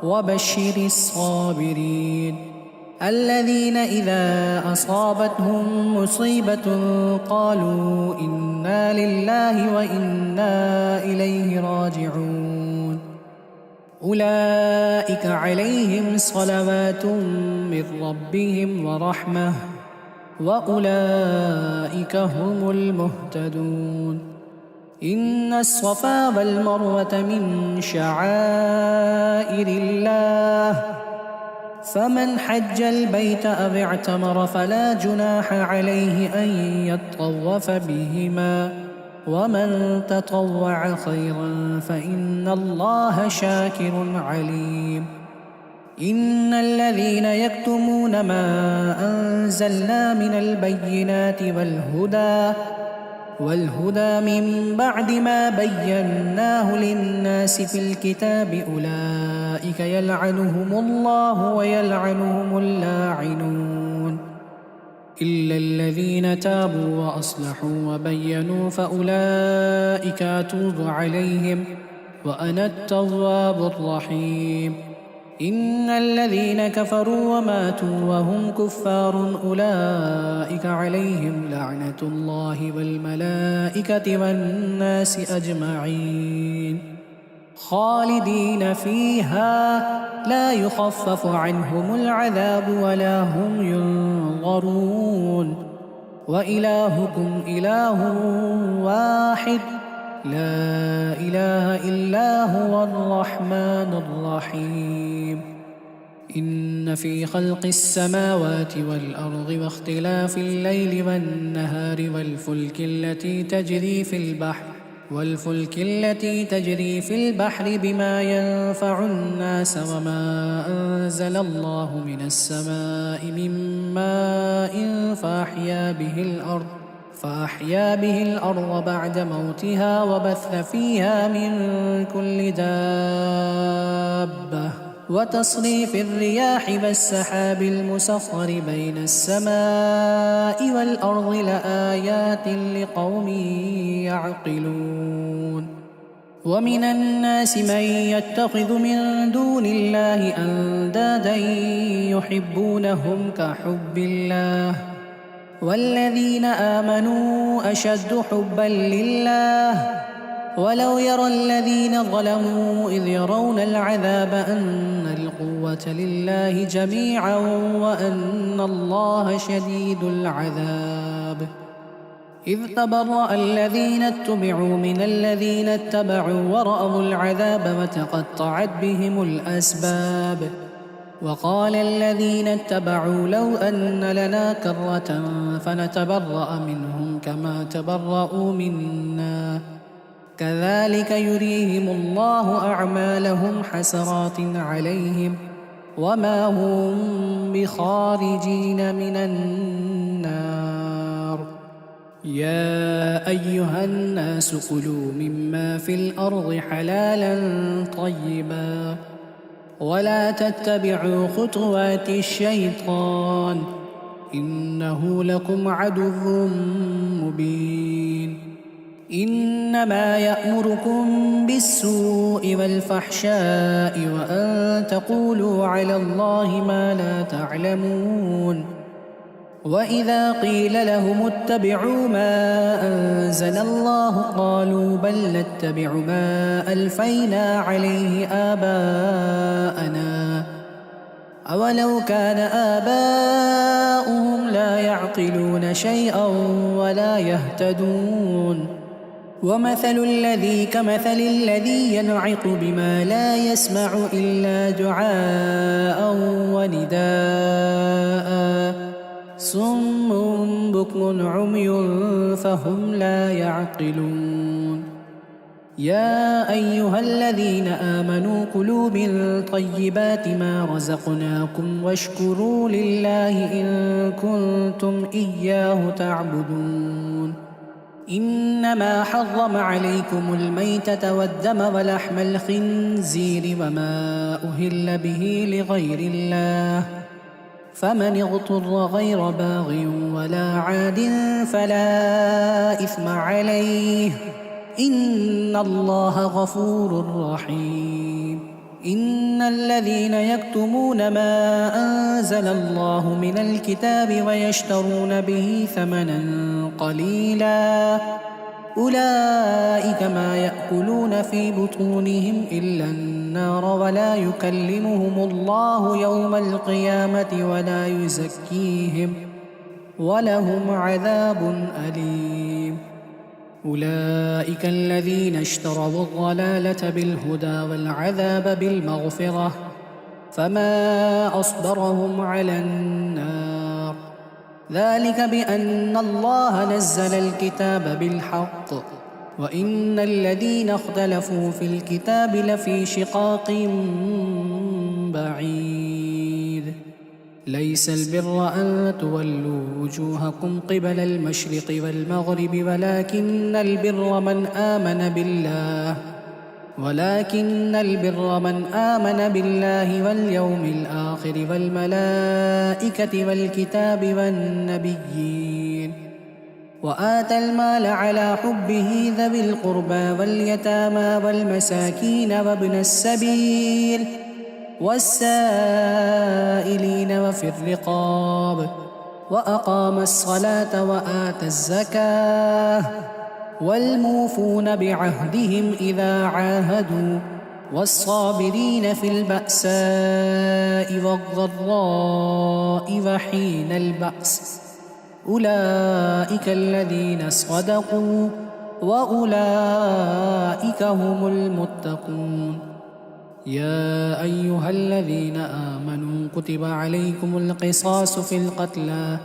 وبشر الصابرين الذين إذا أصابتهم مصيبة قالوا إنا لله وإنا إليه راجعون أولئك عليهم صلوات من ربهم ورحمة وأولئك هم المهتدون إن الصفا والمروة من شعائر الله فمن حج البيت أو اعتمر فلا جناح عليه أن يطوف بهما ومن تطوع خيرا فإن الله شاكر عليم إن الذين يكتمون ما أنزلنا من البينات والهدى من بعد ما بيناه للناس في الكتاب أولئك يلعنهم الله ويلعنهم اللاعنون إلا الذين تابوا وأصلحوا وبينوا فأولئك أتوب عليهم وأنا التواب الرحيم إن الذين كفروا وماتوا وهم كفار أولئك عليهم لعنة الله والملائكة والناس أجمعين خالدين فيها لا يخفف عنهم العذاب ولا هم ينظرون وإلهكم إله واحد لا إله إلا هو الرحمن الرحيم إن في خلق السماوات والأرض واختلاف الليل والنهار والفلك التي تجري في البحر بما ينفع الناس وما أنزل الله من السماء من ماء فأحيا به الأرض بعد موتها وبث فيها من كل دابة وتصريف الرياح والسحاب المسخر بين السماء والأرض لآيات لقوم يعقلون ومن الناس من يتخذ من دون الله أندادا يحبونهم كحب الله والذين آمنوا أشد حبا لله ولو يرى الذين ظلموا إذ يرون العذاب أن القوة لله جميعا وأن الله شديد العذاب إذ تبرأ الذين اتبعوا من الذين اتبعوا ورأوا العذاب وتقطعت بهم الأسباب وقال الذين اتبعوا لو أن لنا كرة فنتبرأ منهم كما تبرأوا منا كذلك يريهم الله أعمالهم حسرات عليهم وما هم بخارجين من النار يا أيها الناس كلوا مما في الأرض حلالا طيبا ولا تتبعوا خطوات الشيطان إنه لكم عدو مبين إنما يأمركم بالسوء والفحشاء وأن تقولوا على الله ما لا تعلمون وإذا قيل لهم اتبعوا ما أنزل الله قالوا بل نتبع ما ألفينا عليه آباءنا أولو كان آباؤهم لا يعقلون شيئا ولا يهتدون ومثل الذي كمثل الذي ينعق بما لا يسمع إلا دعاء ونداء صم بكم عمي فهم لا يعقلون يا أيها الذين آمنوا كلوا من طيبات ما رزقناكم واشكروا لله إن كنتم إياه تعبدون إنما حرم عليكم الميتة والدم ولحم الخنزير وما أهل به لغير الله فمن اضطر غير باغ ولا عاد فلا إثم عليه إن الله غفور رحيم إن الذين يكتمون ما أنزل الله من الكتاب ويشترون به ثمنا قليلا أولئك ما يأكلون في بطونهم إلا النار ولا يكلمهم الله يوم القيامة ولا يزكيهم ولهم عذاب أليم أولئك الذين اشتروا الضلالة بالهدى والعذاب بالمغفرة فما أصبرهم على النار ذلك بأن الله نزل الكتاب بالحق وإن الذين اختلفوا في الكتاب لفي شقاق بعيد ليس البر أن تولوا وجوهكم قبل المشرق والمغرب ولكن البر من آمن بالله واليوم الآخر والملائكة والكتاب والنبيين وآتى المال على حبه ذوي القربى واليتامى والمساكين وابن السبيل والسائلين وفي الرقاب وأقام الصلاة وآتى الزكاة والموفون بعهدهم إذا عاهدوا والصابرين في البأساء والضراء وحين البأس أولئك الذين صدقوا وأولئك هم المتقون يا أيها الذين آمنوا كتب عليكم القصاص في القتلى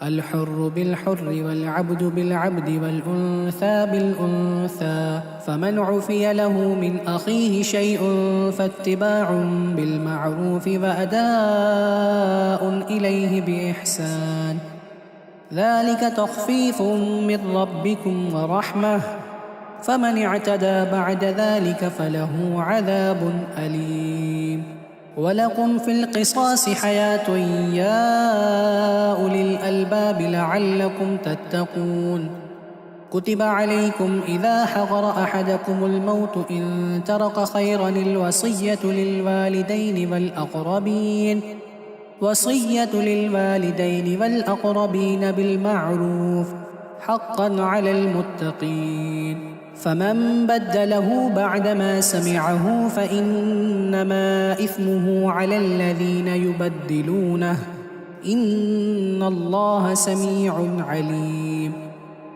الحر بالحر والعبد بالعبد والأنثى بالأنثى فمن عفي له من أخيه شيء فاتباع بالمعروف وأداء إليه بإحسان ذلك تخفيف من ربكم ورحمة فمن اعتدى بعد ذلك فله عذاب أليم ولكم في القصاص حياة يا أولي الألباب لعلكم تتقون كتب عليكم إذا حضر أحدكم الموت إن ترك خيرا الوصية للوالدين والأقربين بالمعروف حقا على المتقين فمن بدله بعدما سمعه فإنما إثمه على الذين يبدلونه إن الله سميع عليم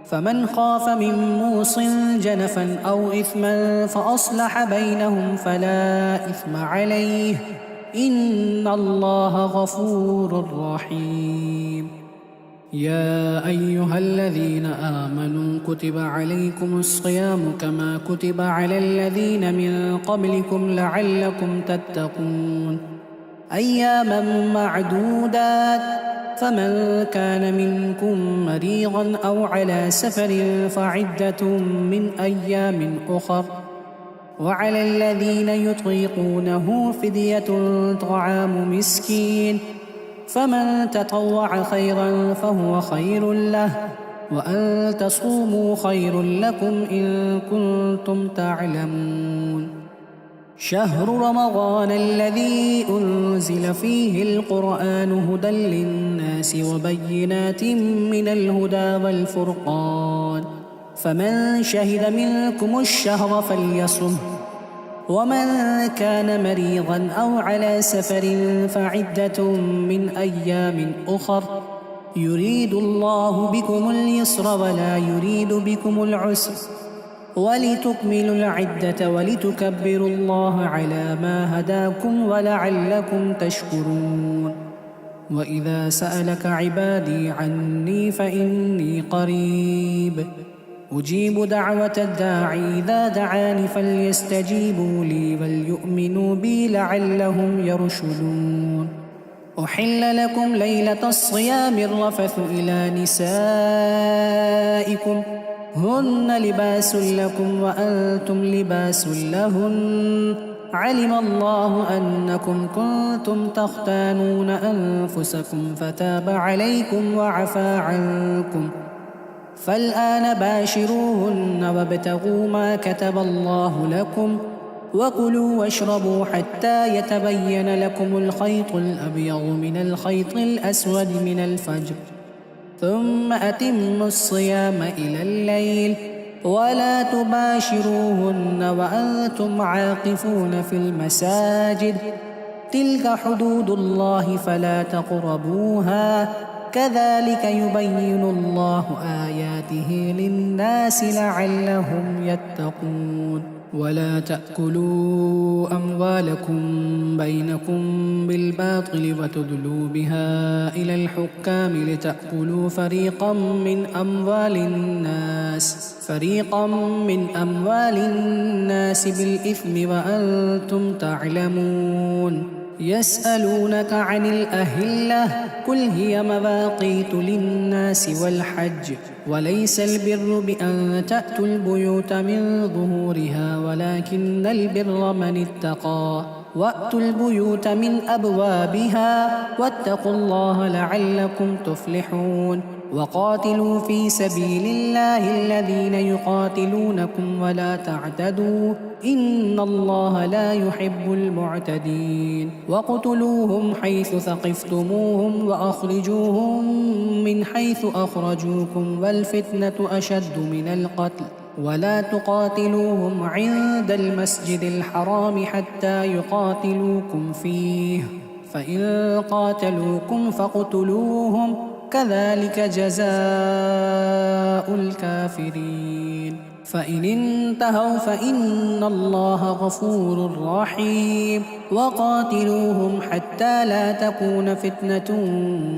فمن خاف من موص جنفا أو إثما فأصلح بينهم فلا إثم عليه إن الله غفور رحيم يا أيها الذين آمنوا كتب عليكم الصيام كما كتب على الذين من قبلكم لعلكم تتقون أياما معدودات فمن كان منكم مريضا أو على سفر فعدة من أيام أخر وعلى الذين يطيقونه فدية طعام مسكين فمن تطوع خيرا فهو خير له وأن تصوموا خير لكم إن كنتم تعلمون شهر رمضان الذي أنزل فيه القرآن هدى للناس وبينات من الهدى والفرقان فمن شهد منكم الشهر فليصمه ومن كان مريضا أو على سفر فعدة من أيام أخر يريد الله بكم اليسر ولا يريد بكم العسر ولتكملوا العدة ولتكبروا الله على ما هداكم ولعلكم تشكرون وإذا سألك عبادي عني فإني قريب أجيب دعوة الداعي إذا دعاني فليستجيبوا لي وليؤمنوا بي لعلهم يرشدون أحل لكم ليلة الصيام الرفث إلى نسائكم هن لباس لكم وأنتم لباس لهن علم الله أنكم كنتم تختانون أنفسكم فتاب عليكم وعفى عنكم فالآن باشروهن وابتغوا ما كتب الله لكم وكلوا واشربوا حتى يتبين لكم الخيط الأبيض من الخيط الأسود من الفجر ثم أتموا الصيام إلى الليل ولا تباشروهن وأنتم عاكفون في المساجد تلك حدود الله فلا تقربوها كذلك يبين الله آياته للناس لعلهم يتقون ولا تأكلوا أموالكم بينكم بالباطل وتدلوا بها إلى الحكام لتأكلوا فريقا من أموال الناس بالإثم وأنتم تعلمون يسألونك عن الأهلة قل هي مواقيت للناس والحج وليس البر بأن تأتوا البيوت من ظهورها ولكن البر من اتقى وأتوا البيوت من أبوابها واتقوا الله لعلكم تفلحون وقاتلوا في سبيل الله الذين يقاتلونكم ولا تعتدوا إن الله لا يحب المعتدين واقتلوهم حيث ثقفتموهم وأخرجوهم من حيث أخرجوكم والفتنة أشد من القتل ولا تقاتلوهم عند المسجد الحرام حتى يقاتلوكم فيه فإن قاتلوكم فاقتلوهم كذلك جزاء الكافرين فإن انتهوا فإن الله غفور رحيم وقاتلوهم حتى لا تكون فتنة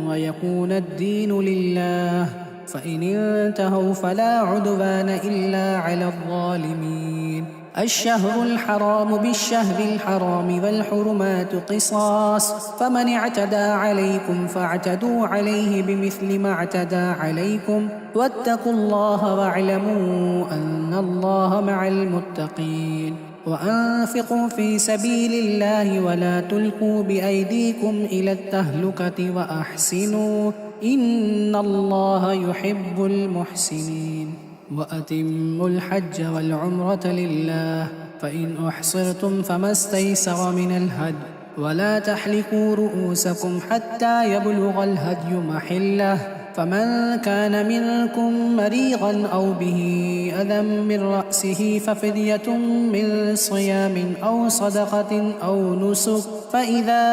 ويكون الدين لله فإن انتهوا فلا عدوان إلا على الظالمين الشهر الحرام بالشهر الحرام والحرمات قصاص فمن اعتدى عليكم فاعتدوا عليه بمثل ما اعتدى عليكم واتقوا الله واعلموا أن الله مع المتقين وأنفقوا في سبيل الله ولا تلقوا بأيديكم إلى التهلكة وأحسنوا إن الله يحب المحسنين وأتموا الحج والعمرة لله فإن أحصرتم فما استيسر من الهدي ولا تحلقوا رؤوسكم حتى يبلغ الهدي محله فمن كان منكم مريضا أو به أذى من رأسه ففدية من صيام أو صدقة أو نسك فإذا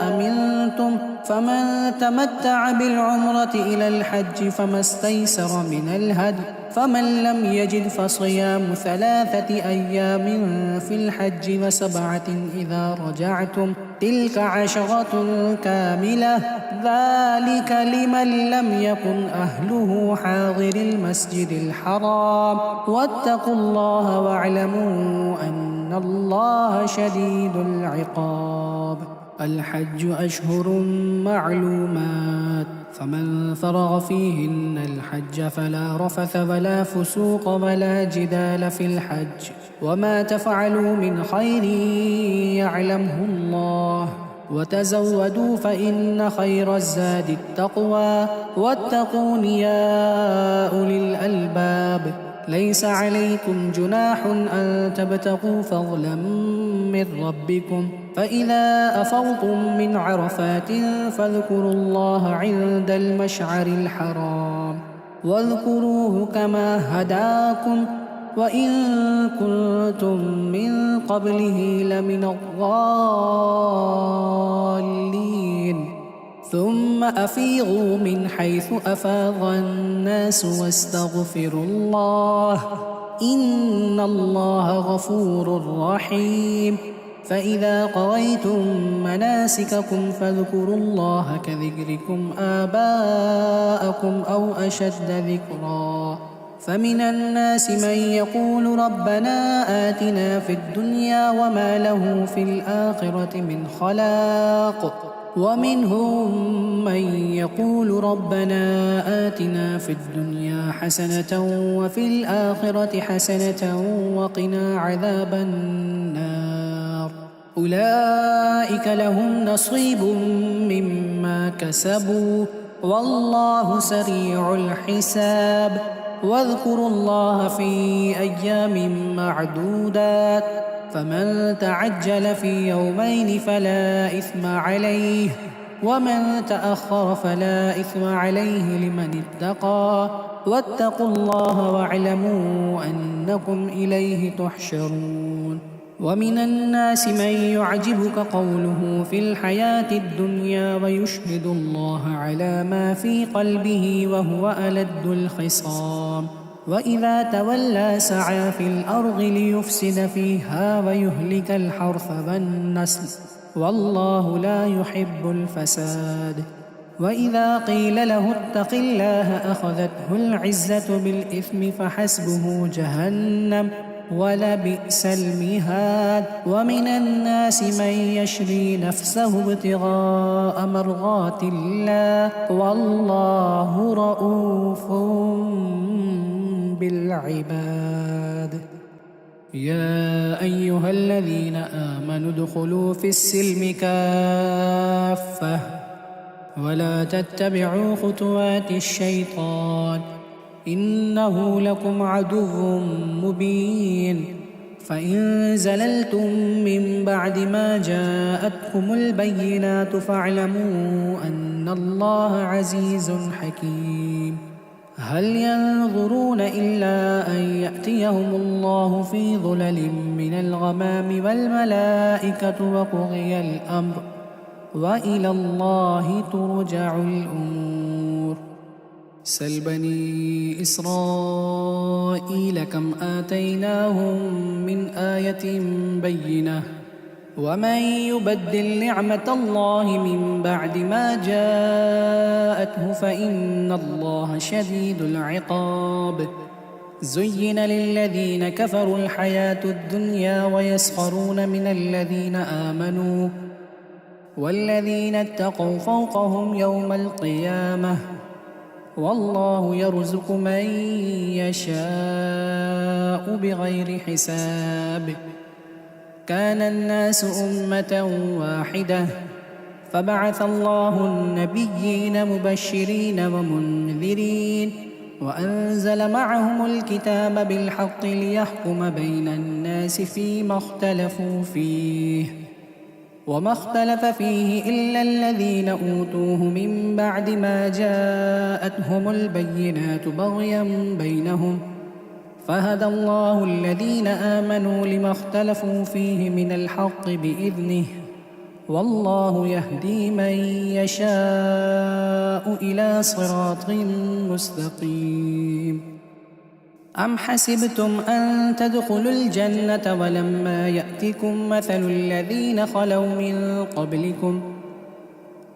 أمنتم فمن تمتع بالعمرة إلى الحج فما استيسر من الهدي فمن لم يجد فصيام 3 أيام في الحج و7 إذا رجعتم تلك 10 كاملة ذلك لمن لم يكن أهله حاضر المسجد الحرام واتقوا الله واعلموا أن الله شديد العقاب الحج أشهر معلومات فمن فرغ فيهن الحج فلا رفث ولا فسوق ولا جدال في الحج وما تفعلوا من خير يعلمه الله وتزودوا فإن خير الزاد التقوى واتقون يا أولي الألباب ليس عليكم جناح أن تبتغوا فضلا من ربكم فإذا أفضتم من عرفات فاذكروا الله عند المشعر الحرام واذكروه كما هداكم وإن كنتم من قبله لمن الضالين ثم أفيضوا من حيث أفاض الناس واستغفروا الله إن الله غفور رحيم فإذا قضيتم مناسككم فاذكروا الله كذكركم آباءكم أو أشد ذكرا فمن الناس من يقول ربنا آتنا في الدنيا وما له في الآخرة من خلاق ومنهم من يقول ربنا آتنا في الدنيا حسنة وفي الآخرة حسنة وقنا عذاب النار أولئك لهم نصيب مما كسبوا والله سريع الحساب واذكروا الله في أيام معدودات فمن تعجل في يومين فلا إثم عليه ومن تأخر فلا إثم عليه لمن اتقى واتقوا الله واعلموا أنكم إليه تحشرون ومن الناس من يعجبك قوله في الحياة الدنيا ويشهد الله على ما في قلبه وهو ألد الخصام وإذا تولى سعى في الأرض ليفسد فيها ويهلك الحرث والنسل والله لا يحب الفساد وإذا قيل له اتق الله أخذته العزة بالإثم فحسبه جهنم ولبئس المهاد ومن الناس من يشري نفسه ابتغاء مرضات الله والله رؤوف بالعباد يا أيها الذين آمنوا ادخلوا في السلم كافة ولا تتبعوا خطوات الشيطان إنه لكم عدو مبين فإن زللتم من بعد ما جاءتكم البينات فاعلموا أن الله عزيز حكيم هل ينظرون إلا أن يأتيهم الله في ظلل من الغمام والملائكة وقضي الأمر وإلى الله ترجع الأمور سل بني إسرائيل كم آتيناهم من آية بينة ومن يبدل نعمة الله من بعد ما جاءته فإن الله شديد العقاب زين للذين كفروا الحياة الدنيا ويسخرون من الذين آمنوا والذين اتقوا فوقهم يوم القيامة والله يرزق من يشاء بغير حساب كان الناس أمة واحدة فبعث الله النبيين مبشرين ومنذرين وأنزل معهم الكتاب بالحق ليحكم بين الناس فيما اختلفوا فيه وما اختلف فيه إلا الذين أوتوه من بعد ما جاءتهم البينات بغيا بينهم فهدى الله الذين آمنوا لما اختلفوا فيه من الحق بإذنه والله يهدي من يشاء إلى صراط مستقيم أم حسبتم أن تدخلوا الجنة ولما يأتكم مثل الذين خلوا من قبلكم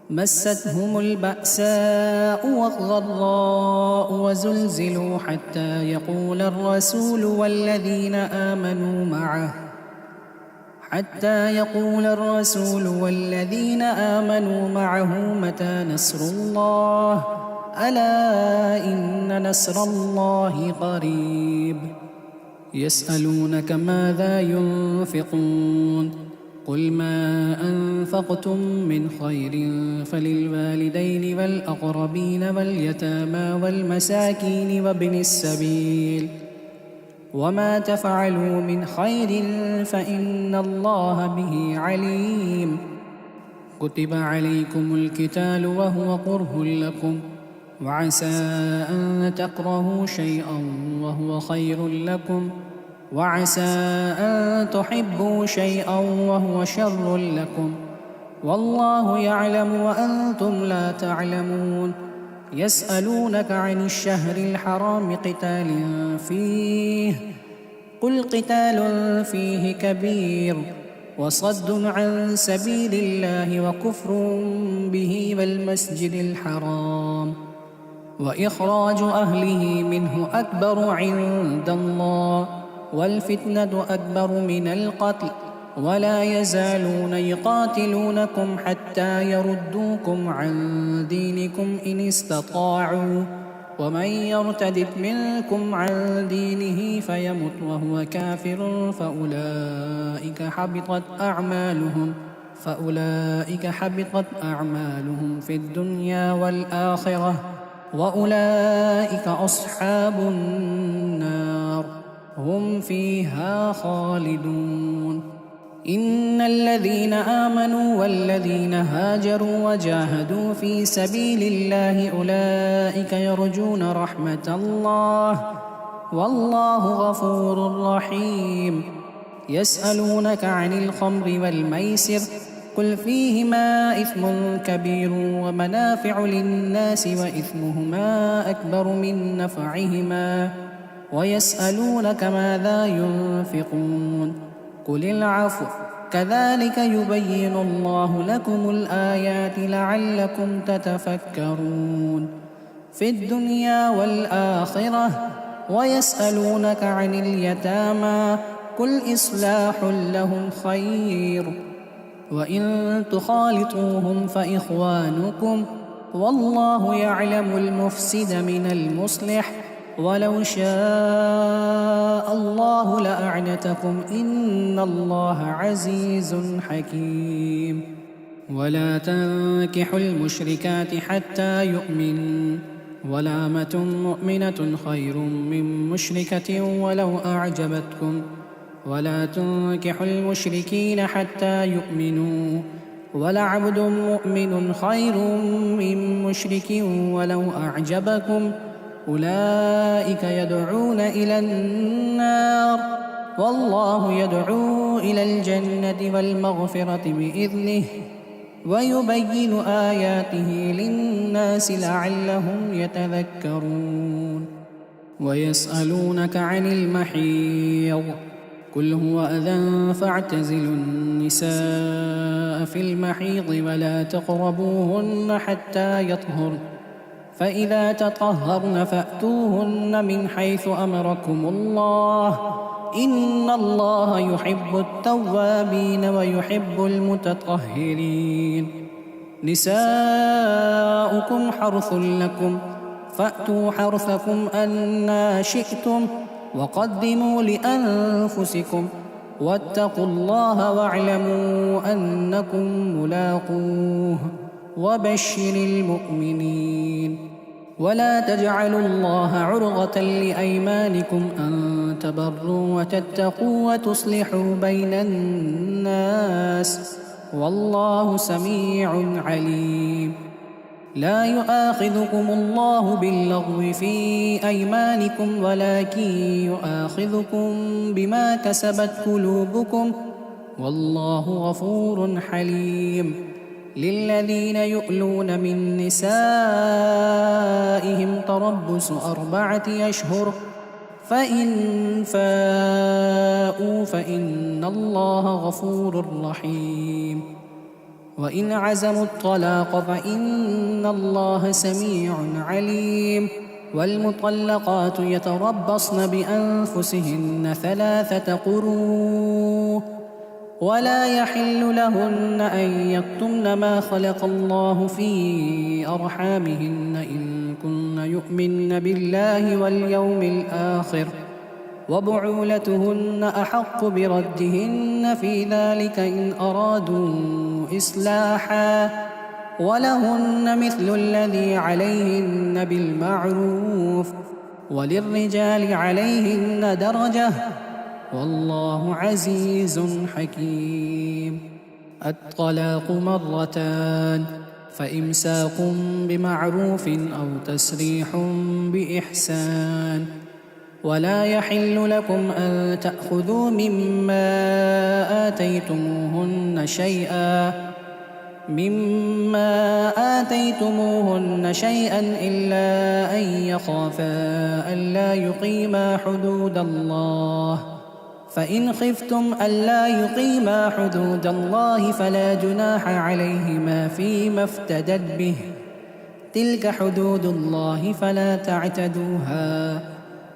مستهم البأساء والضراء وزلزلوا حتى يقول الرسول والذين آمنوا معه متى نصر الله ألا إن نصر الله قريب يسألونك ماذا ينفقون قل ما أنفقتم من خير فللوالدين والأقربين واليتامى والمساكين وابن السبيل وما تفعلوا من خير فإن الله به عليم كتب عليكم القتال وهو كره لكم وعسى أن تكرهوا شيئا وهو خير لكم وعسى أن تحبوا شيئا وهو شر لكم والله يعلم وأنتم لا تعلمون يسألونك عن الشهر الحرام قتال فيه قل قتال فيه كبير وصد عن سبيل الله وكفر به والمسجد الحرام وإخراج أهله منه أكبر عند الله والفتنة أكبر من القتل ولا يزالون يقاتلونكم حتى يردوكم عن دينكم إن استطاعوا ومن يرتد منكم عن دينه فيمت وهو كافر فأولئك حبطت أعمالهم في الدنيا والآخرة وأولئك أصحاب النار هم فيها خالدون. إن الذين آمنوا والذين هاجروا وجاهدوا في سبيل الله أولئك يرجون رحمة الله والله غفور رحيم. يسألونك عن الخمر والميسر قل فيهما إثم كبير ومنافع للناس وإثمهما أكبر من نفعهما ويسألونك ماذا ينفقون قل العفو كذلك يبين الله لكم الآيات لعلكم تتفكرون في الدنيا والآخرة. ويسألونك عن اليتامى قل إصلاح لهم خير وإن تخالطوهم فإخوانكم والله يعلم المفسد من المصلح ولو شاء الله لأعنتكم إن الله عزيز حكيم. ولا تنكحوا المشركات حتى يؤمنوا ولأمة مؤمنة خير من مشركة ولو أعجبتكم ولا تنكحوا المشركين حتى يؤمنوا ولعبد مؤمن خير من مشرك ولو أعجبكم أولئك يدعون إلى النار والله يدعو إلى الجنة والمغفرة بإذنه ويبين آياته للناس لعلهم يتذكرون. ويسألونك عن المحيض قل هو أذى فاعتزلوا النساء في المحيض ولا تقربوهن حتى يطهرن فإذا تطهرن فأتوهن من حيث أمركم الله إن الله يحب التوابين ويحب المتطهرين. نساؤكم حرث لكم فأتوا حرثكم أنى شئتم وقدموا لأنفسكم واتقوا الله واعلموا أنكم ملاقوه وبشر المؤمنين. ولا تجعلوا الله عرضة لأيمانكم أن تبروا وتتقوا وتصلحوا بين الناس والله سميع عليم. لا يؤاخذكم الله باللغو في أيمانكم ولكن يؤاخذكم بما كسبت قلوبكم والله غفور حليم. للذين يؤلون من نسائهم تربص 4 أشهر فإن فاءوا فإن الله غفور رحيم. وإن عزموا الطلاق فإن الله سميع عليم. والمطلقات يتربصن بأنفسهن 3 قروء ولا يحل لهن أن يكتمن ما خلق الله في أرحامهن إن كن يؤمن بالله واليوم الآخر وبعولتهن أحق بردهن في ذلك إن أرادوا إصلاحا ولهن مثل الذي عليهن بالمعروف وللرجال عليهن درجة والله عزيز حكيم. الطلاق 2 فإمساك بمعروف أو تسريح بإحسان. ولا يحل لكم أن تأخذوا مما آتيتموهن شيئا إلا أن يخافا ألا يقيما حدود الله فإن خفتم ألا يقيما حدود الله فلا جناح عليهما فيما افتدت به تلك حدود الله فلا تعتدوها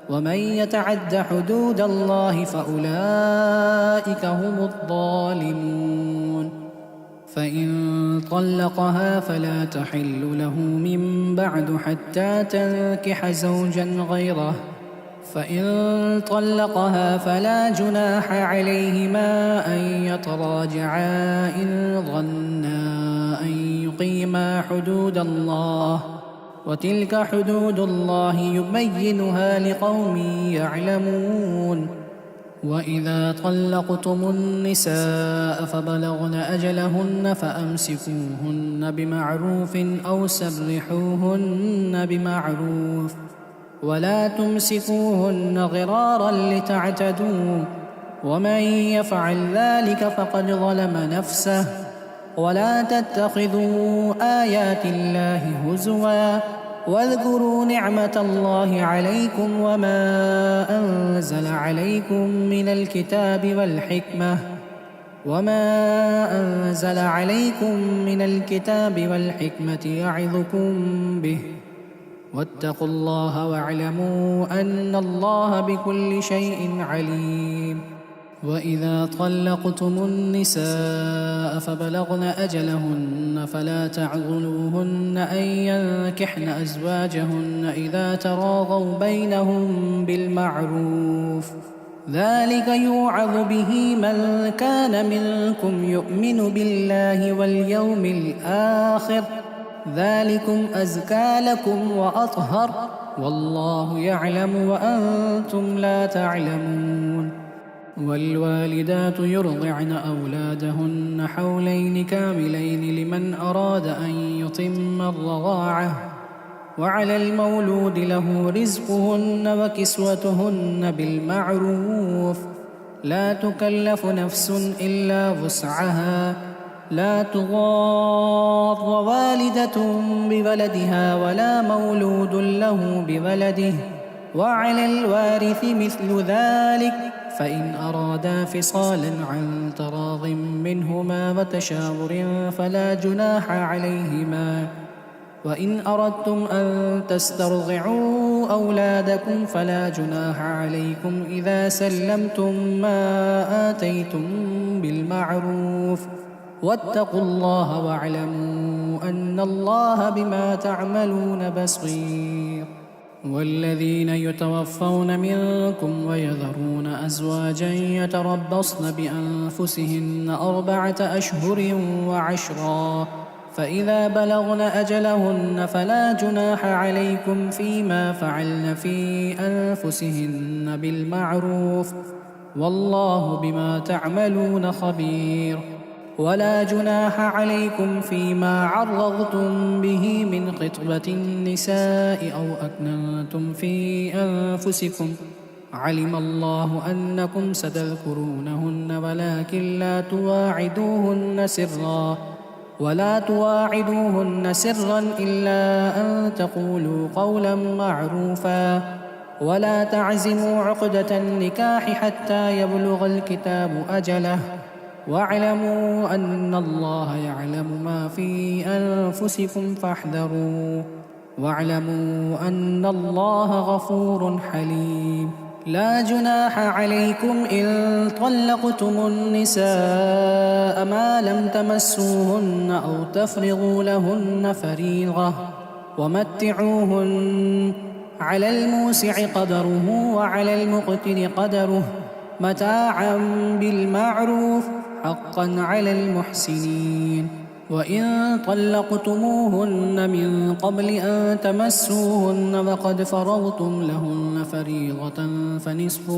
ومن يتعد حدود الله فأولئك هم الظالمون. فإن طلقها فلا تحل له من بعد حتى تنكح زوجا غيره، فإن طلقها فلا جناح عليهما أن يتراجعا إن ظنا أن يقيما حدود الله، وتلك حدود الله يبينها لقوم يعلمون. وإذا طلقتم النساء فبلغن أجلهن فأمسكوهن بمعروف أو سرحوهن بمعروف، ولا تمسكوهن ضرارا لتعتدوا، ومن يفعل ذلك فقد ظلم نفسه. ولا تتخذوا آيات الله هزوا، واذكروا نعمة الله عليكم وما أنزل عليكم من الكتاب والحكمة يعظكم به، واتقوا الله واعلموا أن الله بكل شيء عليم. وإذا طلقتم النساء فبلغن أجلهن فلا تعضلوهن أن ينكحن أزواجهن إذا تراضوا بينهم بالمعروف، ذلك يوعظ به من كان منكم يؤمن بالله واليوم الآخر، ذلكم أزكى لكم وأطهر، والله يعلم وأنتم لا تعلمون. والوالدات يرضعن أولادهن حولين كاملين لمن أراد أن يتم الرضاعة، وعلى المولود له رزقهن وكسوتهن بالمعروف، لا تكلف نفس إلا وسعها، لا تضار والدة بولدها ولا مولود له بولده، وعلى الوارث مثل ذلك، فإن أرادا فصالا عن تراض منهما وتشاور فلا جناح عليهما. وإن أردتم أن تسترضعوا أولادكم فلا جناح عليكم إذا سلمتم ما آتيتم بالمعروف، واتقوا الله واعلموا أن الله بما تعملون بصير. والذين يتوفون منكم ويذرون أزواجا يتربصن بأنفسهن 4 أشهر وعشرا، فإذا بلغن أجلهن فلا جناح عليكم فيما فعلن في أنفسهن بالمعروف، والله بما تعملون خبير. ولا جناح عليكم فيما عرضتم به من خطبة النساء أو أكننتم في أنفسكم، علم الله أنكم ستذكرونهن ولكن لا تواعدوهن سرا إلا أن تقولوا قولا معروفا، ولا تعزموا عقدة النكاح حتى يبلغ الكتاب أجله، واعلموا أن الله يعلم ما في أنفسكم فاحذروا، واعلموا أن الله غفور حليم. لا جناح عليكم إن طلقتم النساء ما لم تمسوهن أو تفرضوا لهن فريضة، ومتعوهن على الموسع قدره وعلى المقتر قدره متاعا بالمعروف حقا على المحسنين. وإن طلقتموهن من قبل أن تمسوهن وقد فرضتم لهن فريضة فنصف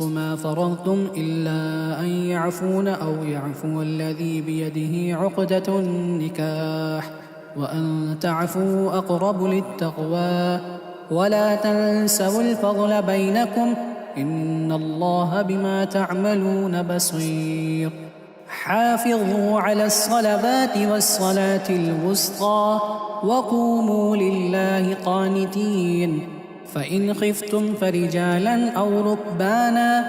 ما فرضتم إلا أن يعفون أو يعفو الذي بيده عقدة النكاح، وأن تعفوا أقرب للتقوى، ولا تنسوا الفضل بينكم، إن الله بما تعملون بصير. حافظوا على الصلوات والصلاة الوسطى وقوموا لله قانتين. فإن خفتم فرجالا أو ركبانا،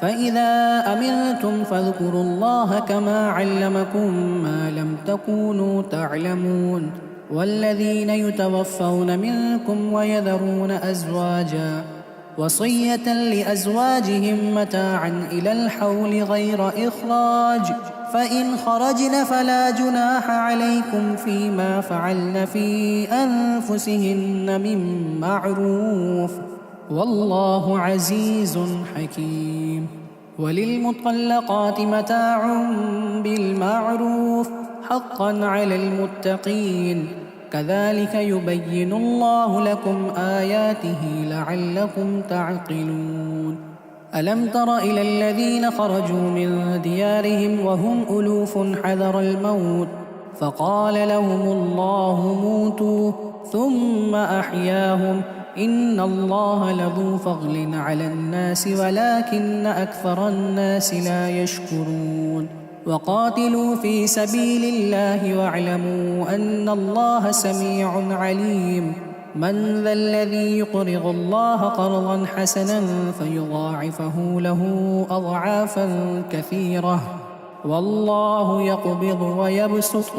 فإذا أمنتم فاذكروا الله كما علمكم ما لم تكونوا تعلمون، والذين يتوفون منكم ويذرون أزواجا وصية لأزواجهم متاعا إلى الحول غير إخراج، فإن خرجن فلا جناح عليكم فيما فعلن في أنفسهن من معروف، والله عزيز حكيم. وللمطلقات متاع بالمعروف حقا على المتقين، كذلك يبين الله لكم آياته لعلكم تعقلون. ألم تر إلى الذين خرجوا من ديارهم وهم ألوف حذر الموت فقال لهم الله موتوا ثم أحياهم، إن الله لذو فضل على الناس ولكن أكثر الناس لا يشكرون. وقاتلوا في سبيل الله واعلموا أن الله سميع عليم. من ذا الذي يقرض الله قرضا حسنا فيضاعفه له أضعافا كثيرة، والله يقبض ويبسط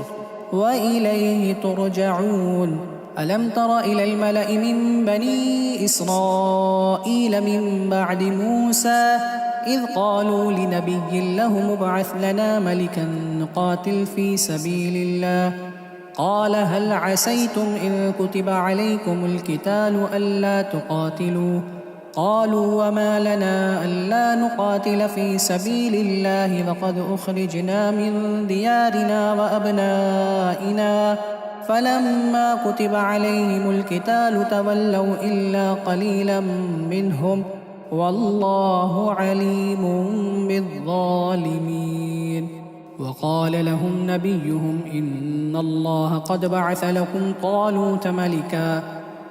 وإليه ترجعون. ألم تر إلى الملأ من بني إسرائيل من بعد موسى إذ قالوا لنبي له ابعث لنا ملكا نقاتل في سبيل الله، قال هل عسيتم إن كتب عليكم القتال ألا تقاتلوا؟ قالوا وما لنا ألا نقاتل في سبيل الله وقد أخرجنا من ديارنا وأبنائنا، فلما كتب عليهم القتال تولوا إلا قليلا منهم، والله عليم بالظالمين. وقال لهم نبيهم إن الله قد بعث لكم طالوت ملكا،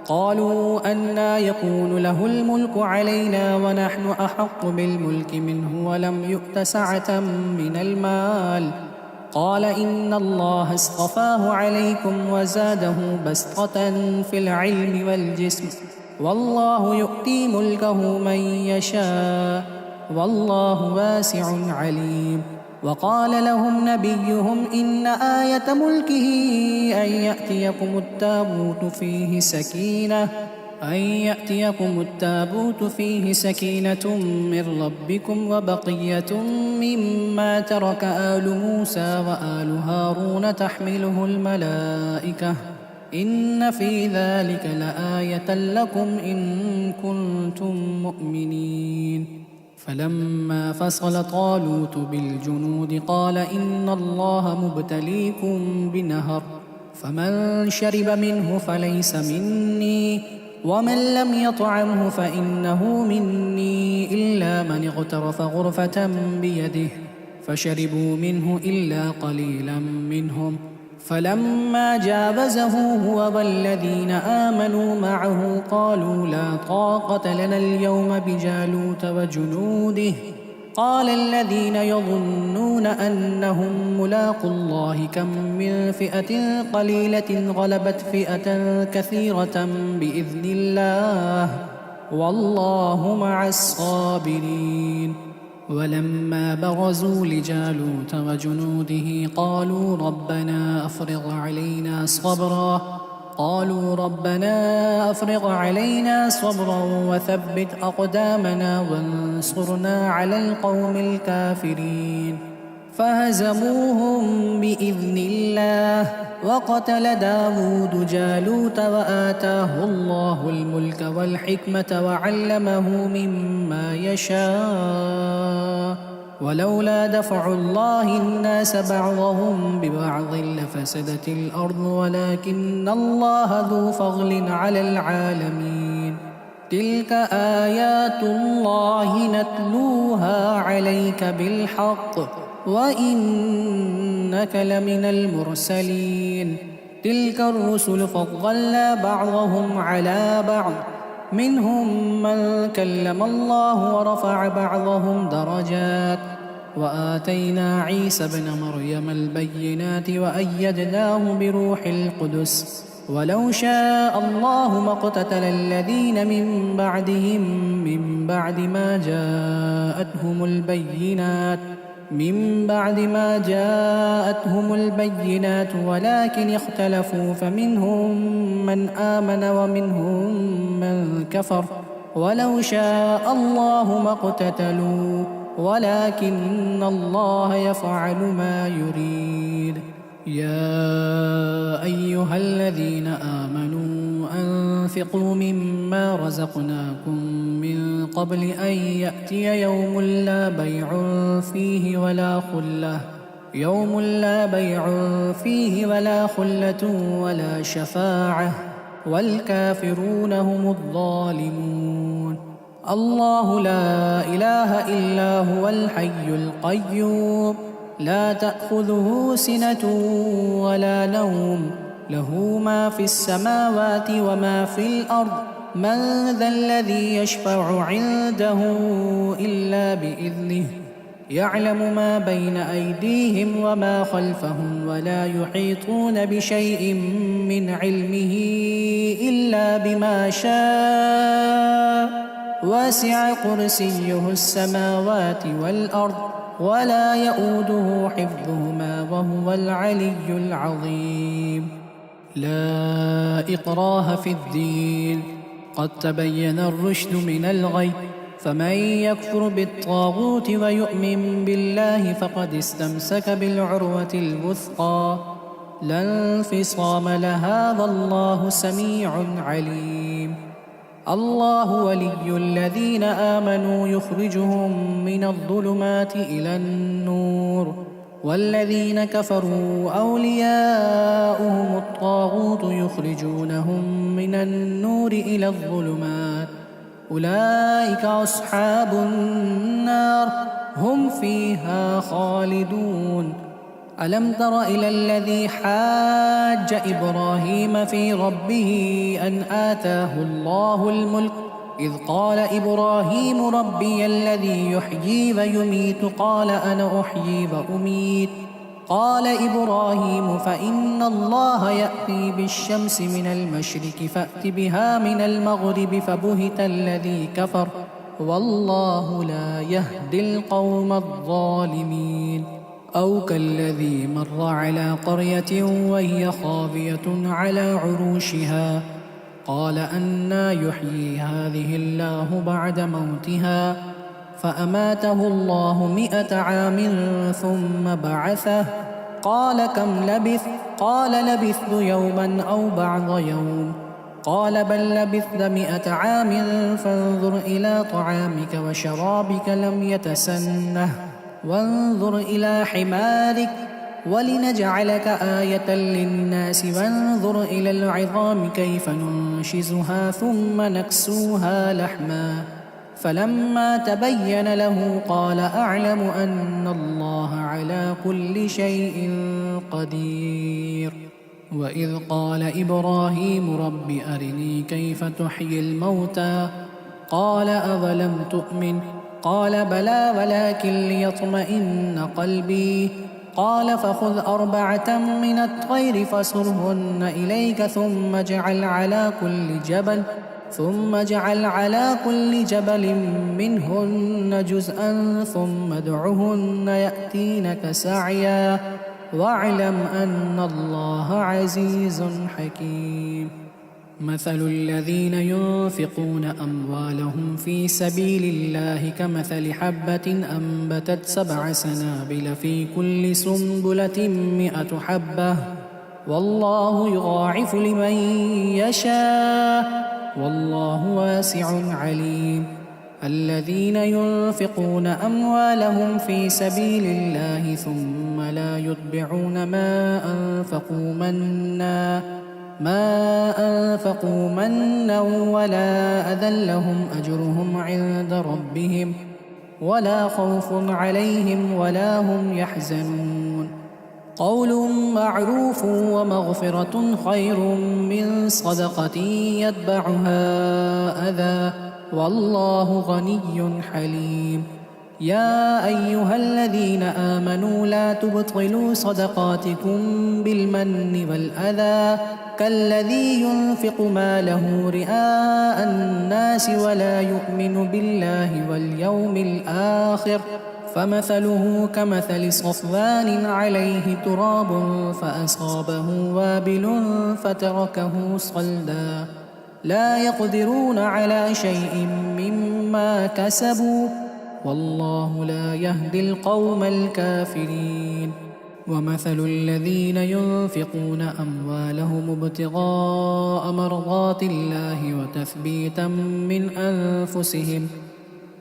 قالوا أنى يكون له الملك علينا ونحن أحق بالملك منه ولم يؤت سعة من المال، قال إن الله اصطفاه عليكم وزاده بسطة في العلم والجسم، والله يؤتي ملكه من يشاء، والله واسع عليم. وقال لهم نبيهم إن آية ملكه أن يأتيكم التابوت فيه سكينة من ربكم وبقية مما ترك آل موسى وآل هارون تحمله الملائكة، إن في ذلك لآية لكم إن كنتم مؤمنين. فلما فصل طالوت بالجنود قال إن الله مبتليكم بنهر، فمن شرب منه فليس مني، ومن لم يطعمه فإنه مني إلا من اغترف غرفة بيده، فشربوا منه إلا قليلا منهم. فلما جاوزه هو والذين آمنوا معه قالوا لا طاقة لنا اليوم بجالوت وجنوده، قال الذين يظنون أنهم ملاقوا الله كم من فئة قليلة غلبت فئة كثيرة بإذن الله، والله مع الصابرين. ولما برزوا لجالوت وجنوده قالوا ربنا أفرغ علينا صبرا وثبت أقدامنا وانصرنا على القوم الكافرين، فهزموهم بإذن الله. وقتل داود جالوت وآتاه الله الملك والحكمة وعلمه مما يشاء، ولولا دفع الله الناس بعضهم ببعض لفسدت الأرض ولكن الله ذو فضل على العالمين. تلك آيات الله نتلوها عليك بالحق وإنك لمن المرسلين. تلك الرسل فضلنا بعضهم على بعض، منهم من كلم الله ورفع بعضهم درجات، وآتينا عيسى ابن مريم البينات وأيدناه بروح القدس، ولو شاء الله ما اقتتل الذين من بعدهم من بعد ما جاءتهم البينات، من بعد ما جاءتهم البينات ولكن اختلفوا فمنهم من آمن ومنهم من كفر ولو شاء الله ما اقتتلوا ولكن الله يفعل ما يريد. يا أيها الذين آمنوا أنفقوا مما رزقناكم من قبل أن يأتي يوم لا بيع فيه ولا خلة ولا شفاعة والكافرون هم الظالمون. الله لا إله إلا هو الحي القيوم لا تأخذه سنة ولا نوم له ما في السماوات وما في الأرض من ذا الذي يشفع عنده إلا بإذنه يعلم ما بين أيديهم وما خلفهم ولا يحيطون بشيء من علمه إلا بما شاء وسع كرسيه السماوات والأرض ولا يؤوده حفظهما وهو العلي العظيم. لا إكراه في الدين قد تبين الرشد من الغي فمن يكفر بالطاغوت ويؤمن بالله فقد استمسك بالعروة الوثقى لا انفصام لها والله سميع عليم. الله ولي الذين آمنوا يخرجهم من الظلمات إلى النور والذين كفروا أولياؤهم الطاغوت يخرجونهم من النور إلى الظلمات أولئك أصحاب النار هم فيها خالدون. ألم تر إلى الذي حاج إبراهيم في ربه أن آتاه الله الملك إذ قال إبراهيم ربي الذي يحيي ويميت قال أنا أحيي وأميت قال إبراهيم فإن الله يأتي بالشمس من المشرق فأت بها من المغرب فبهت الذي كفر والله لا يهدي القوم الظالمين. أو كالذي مر على قرية وهي خاوية على عروشها قال أنى يحيي هذه الله بعد موتها فأماته الله 100 عام ثم بعثه قال كم لبثت قال لبثت يوما أو بعض يوم قال بل لبثت 100 عام فانظر إلى طعامك وشرابك لم يتسنه وانظر إلى حمارك ولنجعلك آية للناس وانظر إلى العظام كيف ننشزها ثم نكسوها لحما فلما تبين له قال أعلم أن الله على كل شيء قدير. وإذ قال إبراهيم رب أرني كيف تحيي الموتى قال أولم تؤمن قال بلى ولكن ليطمئن قلبي قال فخذ 4 من الطير فصرهن إليك ثم اجعل على كل جبل منهن جزءا ثم ادعهن يأتينك سعيا واعلم أن الله عزيز حكيم. مثل الذين ينفقون أموالهم في سبيل الله كمثل حبة أنبتت 7 سنابل في كل سنبلة 100 حبة والله يضاعف لمن يشاء والله واسع عليم. الذين ينفقون أموالهم في سبيل الله ثم لا يتبعون ما أنفقوا منا ولا أذى لهم أجرهم عند ربهم ولا خوف عليهم ولا هم يحزنون. قول معروف ومغفرة خير من صدقة يتبعها أذى والله غني حليم. يا أيها الذين آمنوا لا تبطلوا صدقاتكم بالمن والأذى كالذي ينفق ماله رئاء الناس ولا يؤمن بالله واليوم الآخر فمثله كمثل صفوان عليه تراب فأصابه وابل فتركه صلدا لا يقدرون على شيء مما كسبوا والله لا يهدي القوم الكافرين ومثل الذين ينفقون أموالهم ابتغاء مرضات الله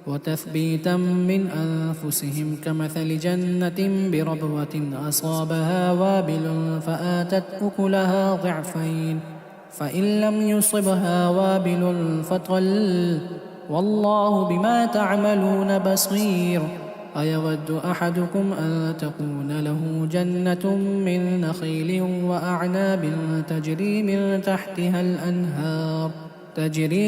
وتثبيتا من أنفسهم كمثل جنة بربوة أصابها وابل فآتت أكلها ضعفين فإن لم يصبها وابل فطل والله بما تعملون بصير أيود أحدكم أن تكون له جنة من نخيل وأعناب تجري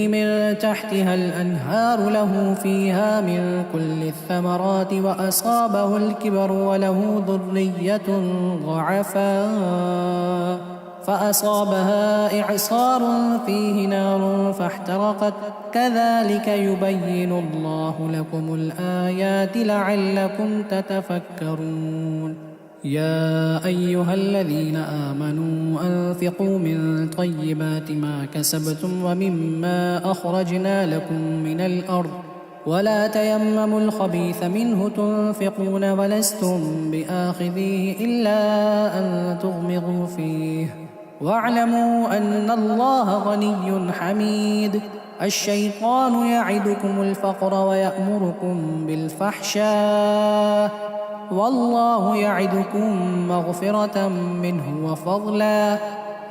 من تحتها الأنهار له فيها من كل الثمرات وأصابه الكبر وله ذرية ضعفاء فأصابها إعصار فيه نار فاحترقت كذلك يبين الله لكم الآيات لعلكم تتفكرون يا أيها الذين آمنوا أنفقوا من طيبات ما كسبتم ومما أخرجنا لكم من الأرض ولا تيمموا الخبيث منه تنفقون ولستم بآخذيه إلا أن تغمضوا فيه واعلموا أن الله غني حميد الشيطان يعدكم الفقر ويأمركم بالفحشاء والله يعدكم مغفرة منه وفضلا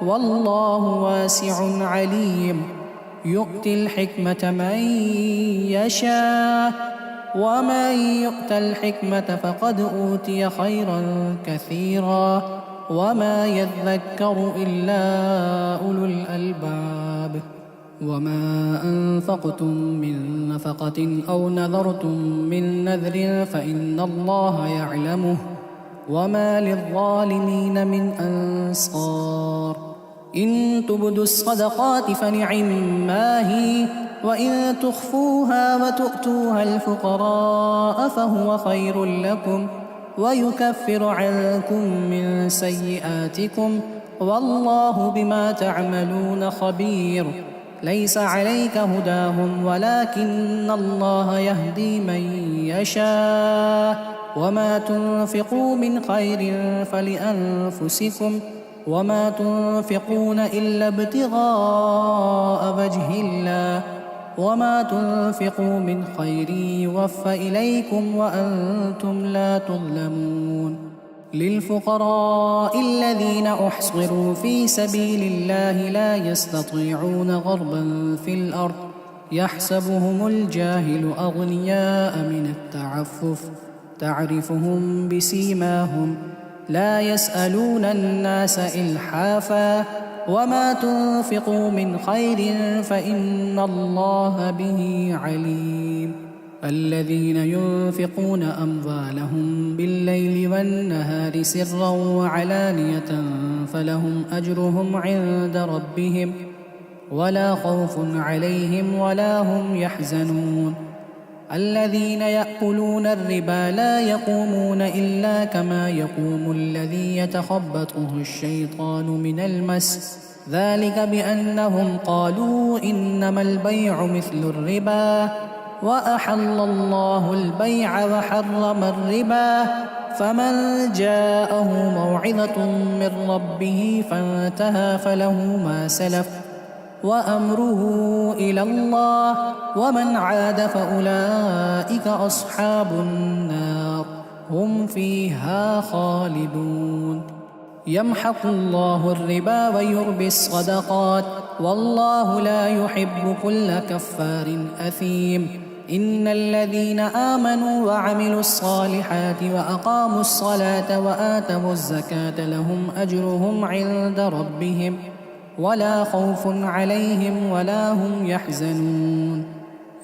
والله واسع عليم يؤتي الحكمة من يشاء ومن يؤت الحكمة فقد أوتي خيرا كثيرا وما يذكر إلا أولو الألباب وما أنفقتم من نفقة أو نذرتم من نذر فإن الله يعلمه وما للظالمين من أنصار إن تبدوا الصدقات فنعما هي وإن تخفوها وتؤتوها الفقراء فهو خير لكم ويكفر عنكم من سيئاتكم والله بما تعملون خبير ليس عليك هداهم ولكن الله يهدي من يشاء وما تنفقوا من خير فلأنفسكم وما تنفقون إلا ابتغاء وجه الله وما تنفقوا من خير يوفى إليكم وأنتم لا تظلمون للفقراء الذين أحصروا في سبيل الله لا يستطيعون ضربا في الأرض يحسبهم الجاهل أغنياء من التعفف تعرفهم بسيماهم لا يسألون الناس إلحافا وما تنفقوا من خير فإن الله به عليم الذين ينفقون أموالهم بالليل والنهار سرا وعلانية فلهم أجرهم عند ربهم ولا خوف عليهم ولا هم يحزنون الذين يأكلون الربا لا يقومون إلا كما يقوم الذي يتخبطه الشيطان من المس ذلك بأنهم قالوا إنما البيع مثل الربا وأحل الله البيع وحرم الربا فمن جاءه موعظة من ربه فانتهى فله ما سلف وأمره إلى الله ومن عاد فأولئك أصحاب النار هم فيها خالدون يمحق الله الربا ويربي الصدقات والله لا يحب كل كفار أثيم إن الذين آمنوا وعملوا الصالحات وأقاموا الصلاة وآتوا الزكاة لهم أجرهم عند ربهم ولا خوف عليهم ولا هم يحزنون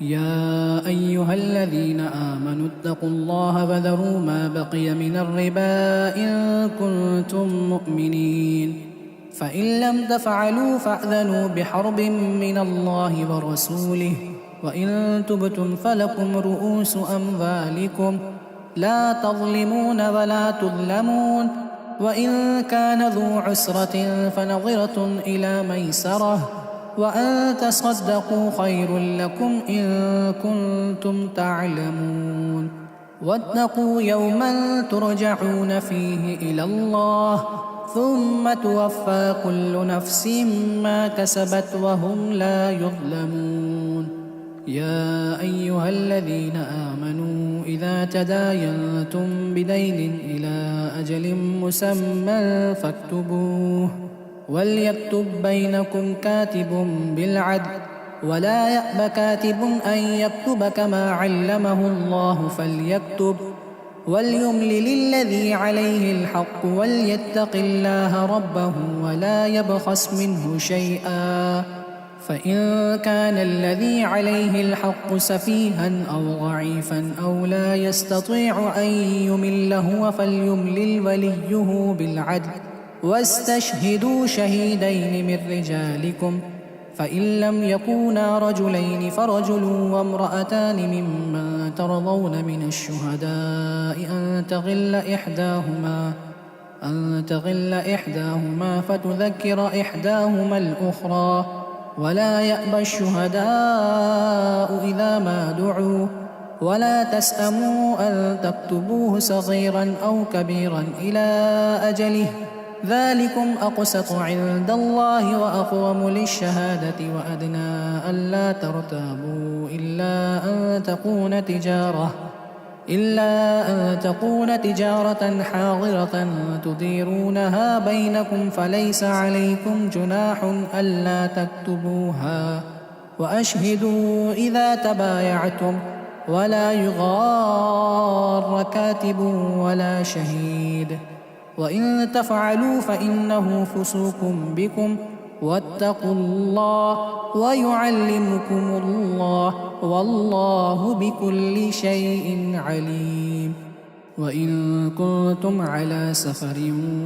يا أيها الذين آمنوا اتقوا الله وذروا ما بقي من الربا إن كنتم مؤمنين فإن لم تفعلوا فأذنوا بحرب من الله ورسوله وإن تبتم فلكم رؤوس أموالكم لا تظلمون ولا تظلمون. وإن كان ذو عسرة فنظرة إلى ميسرة، وأن تصدقوا خير لكم إن كنتم تعلمون. واتقوا يوما ترجعون فيه إلى الله ثم توفى كل نفس ما كسبت وهم لا يظلمون. يا أيها الذين آمنوا إذا تداينتم بدين إلى أجل مسمى فاكتبوه، وليكتب بينكم كاتب بالعدل، ولا يأب كاتب أن يكتب كما علمه الله فليكتب، وليملل الذي عليه الحق وليتق الله ربه ولا يبخس منه شيئا. فإن كان الذي عليه الحق سفيها أو ضعيفا أو لا يستطيع أن يمل هو فليملل وليه بالعدل، واستشهدوا شهيدين من رجالكم، فإن لم يكونا رجلين فرجل وامرأتان ممن ترضون من الشهداء أن تغل إحداهما فتذكر إحداهما الأخرى، ولا يأبى الشهداء إذا ما دعوا، ولا تسأموا أن تكتبوه صغيرا أو كبيرا إلى أجله، ذلكم أقسط عند الله وأقوم للشهادة وأدنى ألا ترتابوا إلا أن تكون تجارة حاضرة تديرونها بينكم فليس عليكم جناح ألا تكتبوها، وأشهدوا إذا تبايعتم، ولا يغار كاتب ولا شهيد، وإن تفعلوا فإنه فسوق بكم، واتقوا الله ويعلمكم الله والله بكل شيء عليم. وإن كنتم على سفر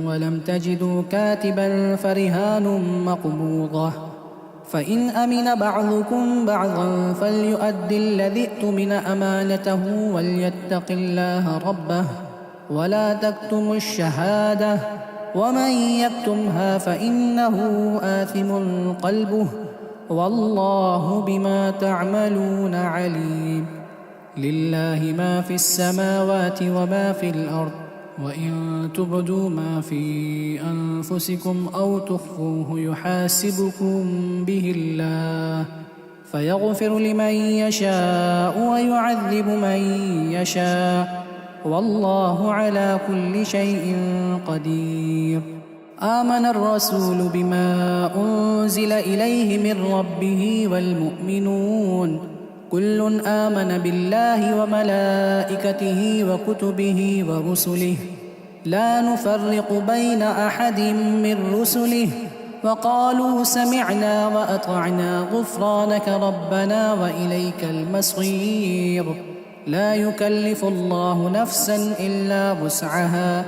ولم تجدوا كاتبا فرهان مقبوضة، فإن أمن بعضكم بعضا فليؤد الذي اؤتمن أمانته وليتق الله ربه ولا تكتموا الشهادة، ومن يكتمها فإنه آثم قلبه والله بما تعملون عليم. لله ما في السماوات وما في الأرض، وإن تبدوا ما في أنفسكم أو تخفوه يحاسبكم به الله فيغفر لمن يشاء ويعذب من يشاء، والله على كل شيء قدير. آمن الرسول بما أنزل إليه من ربه والمؤمنون كل آمن بالله وملائكته وكتبه ورسله لا نفرق بين أحد من رسله، وقالوا سمعنا وأطعنا غفرانك ربنا وإليك المصير. لا يكلف الله نفسا إلا وسعها،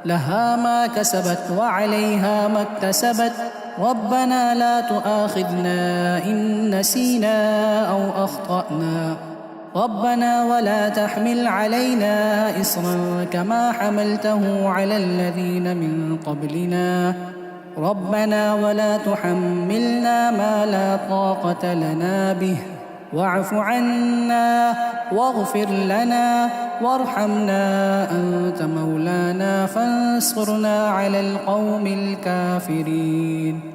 لها ما كسبت وعليها ما اكتسبت، ربنا لا تؤاخذنا إن نسينا أو أخطأنا، ربنا ولا تحمل علينا إصرا كما حملته على الذين من قبلنا، ربنا ولا تحملنا ما لا طاقة لنا به، واعف عنا واغفر لنا وارحمنا أنت مولانا فانصرنا على القوم الكافرين.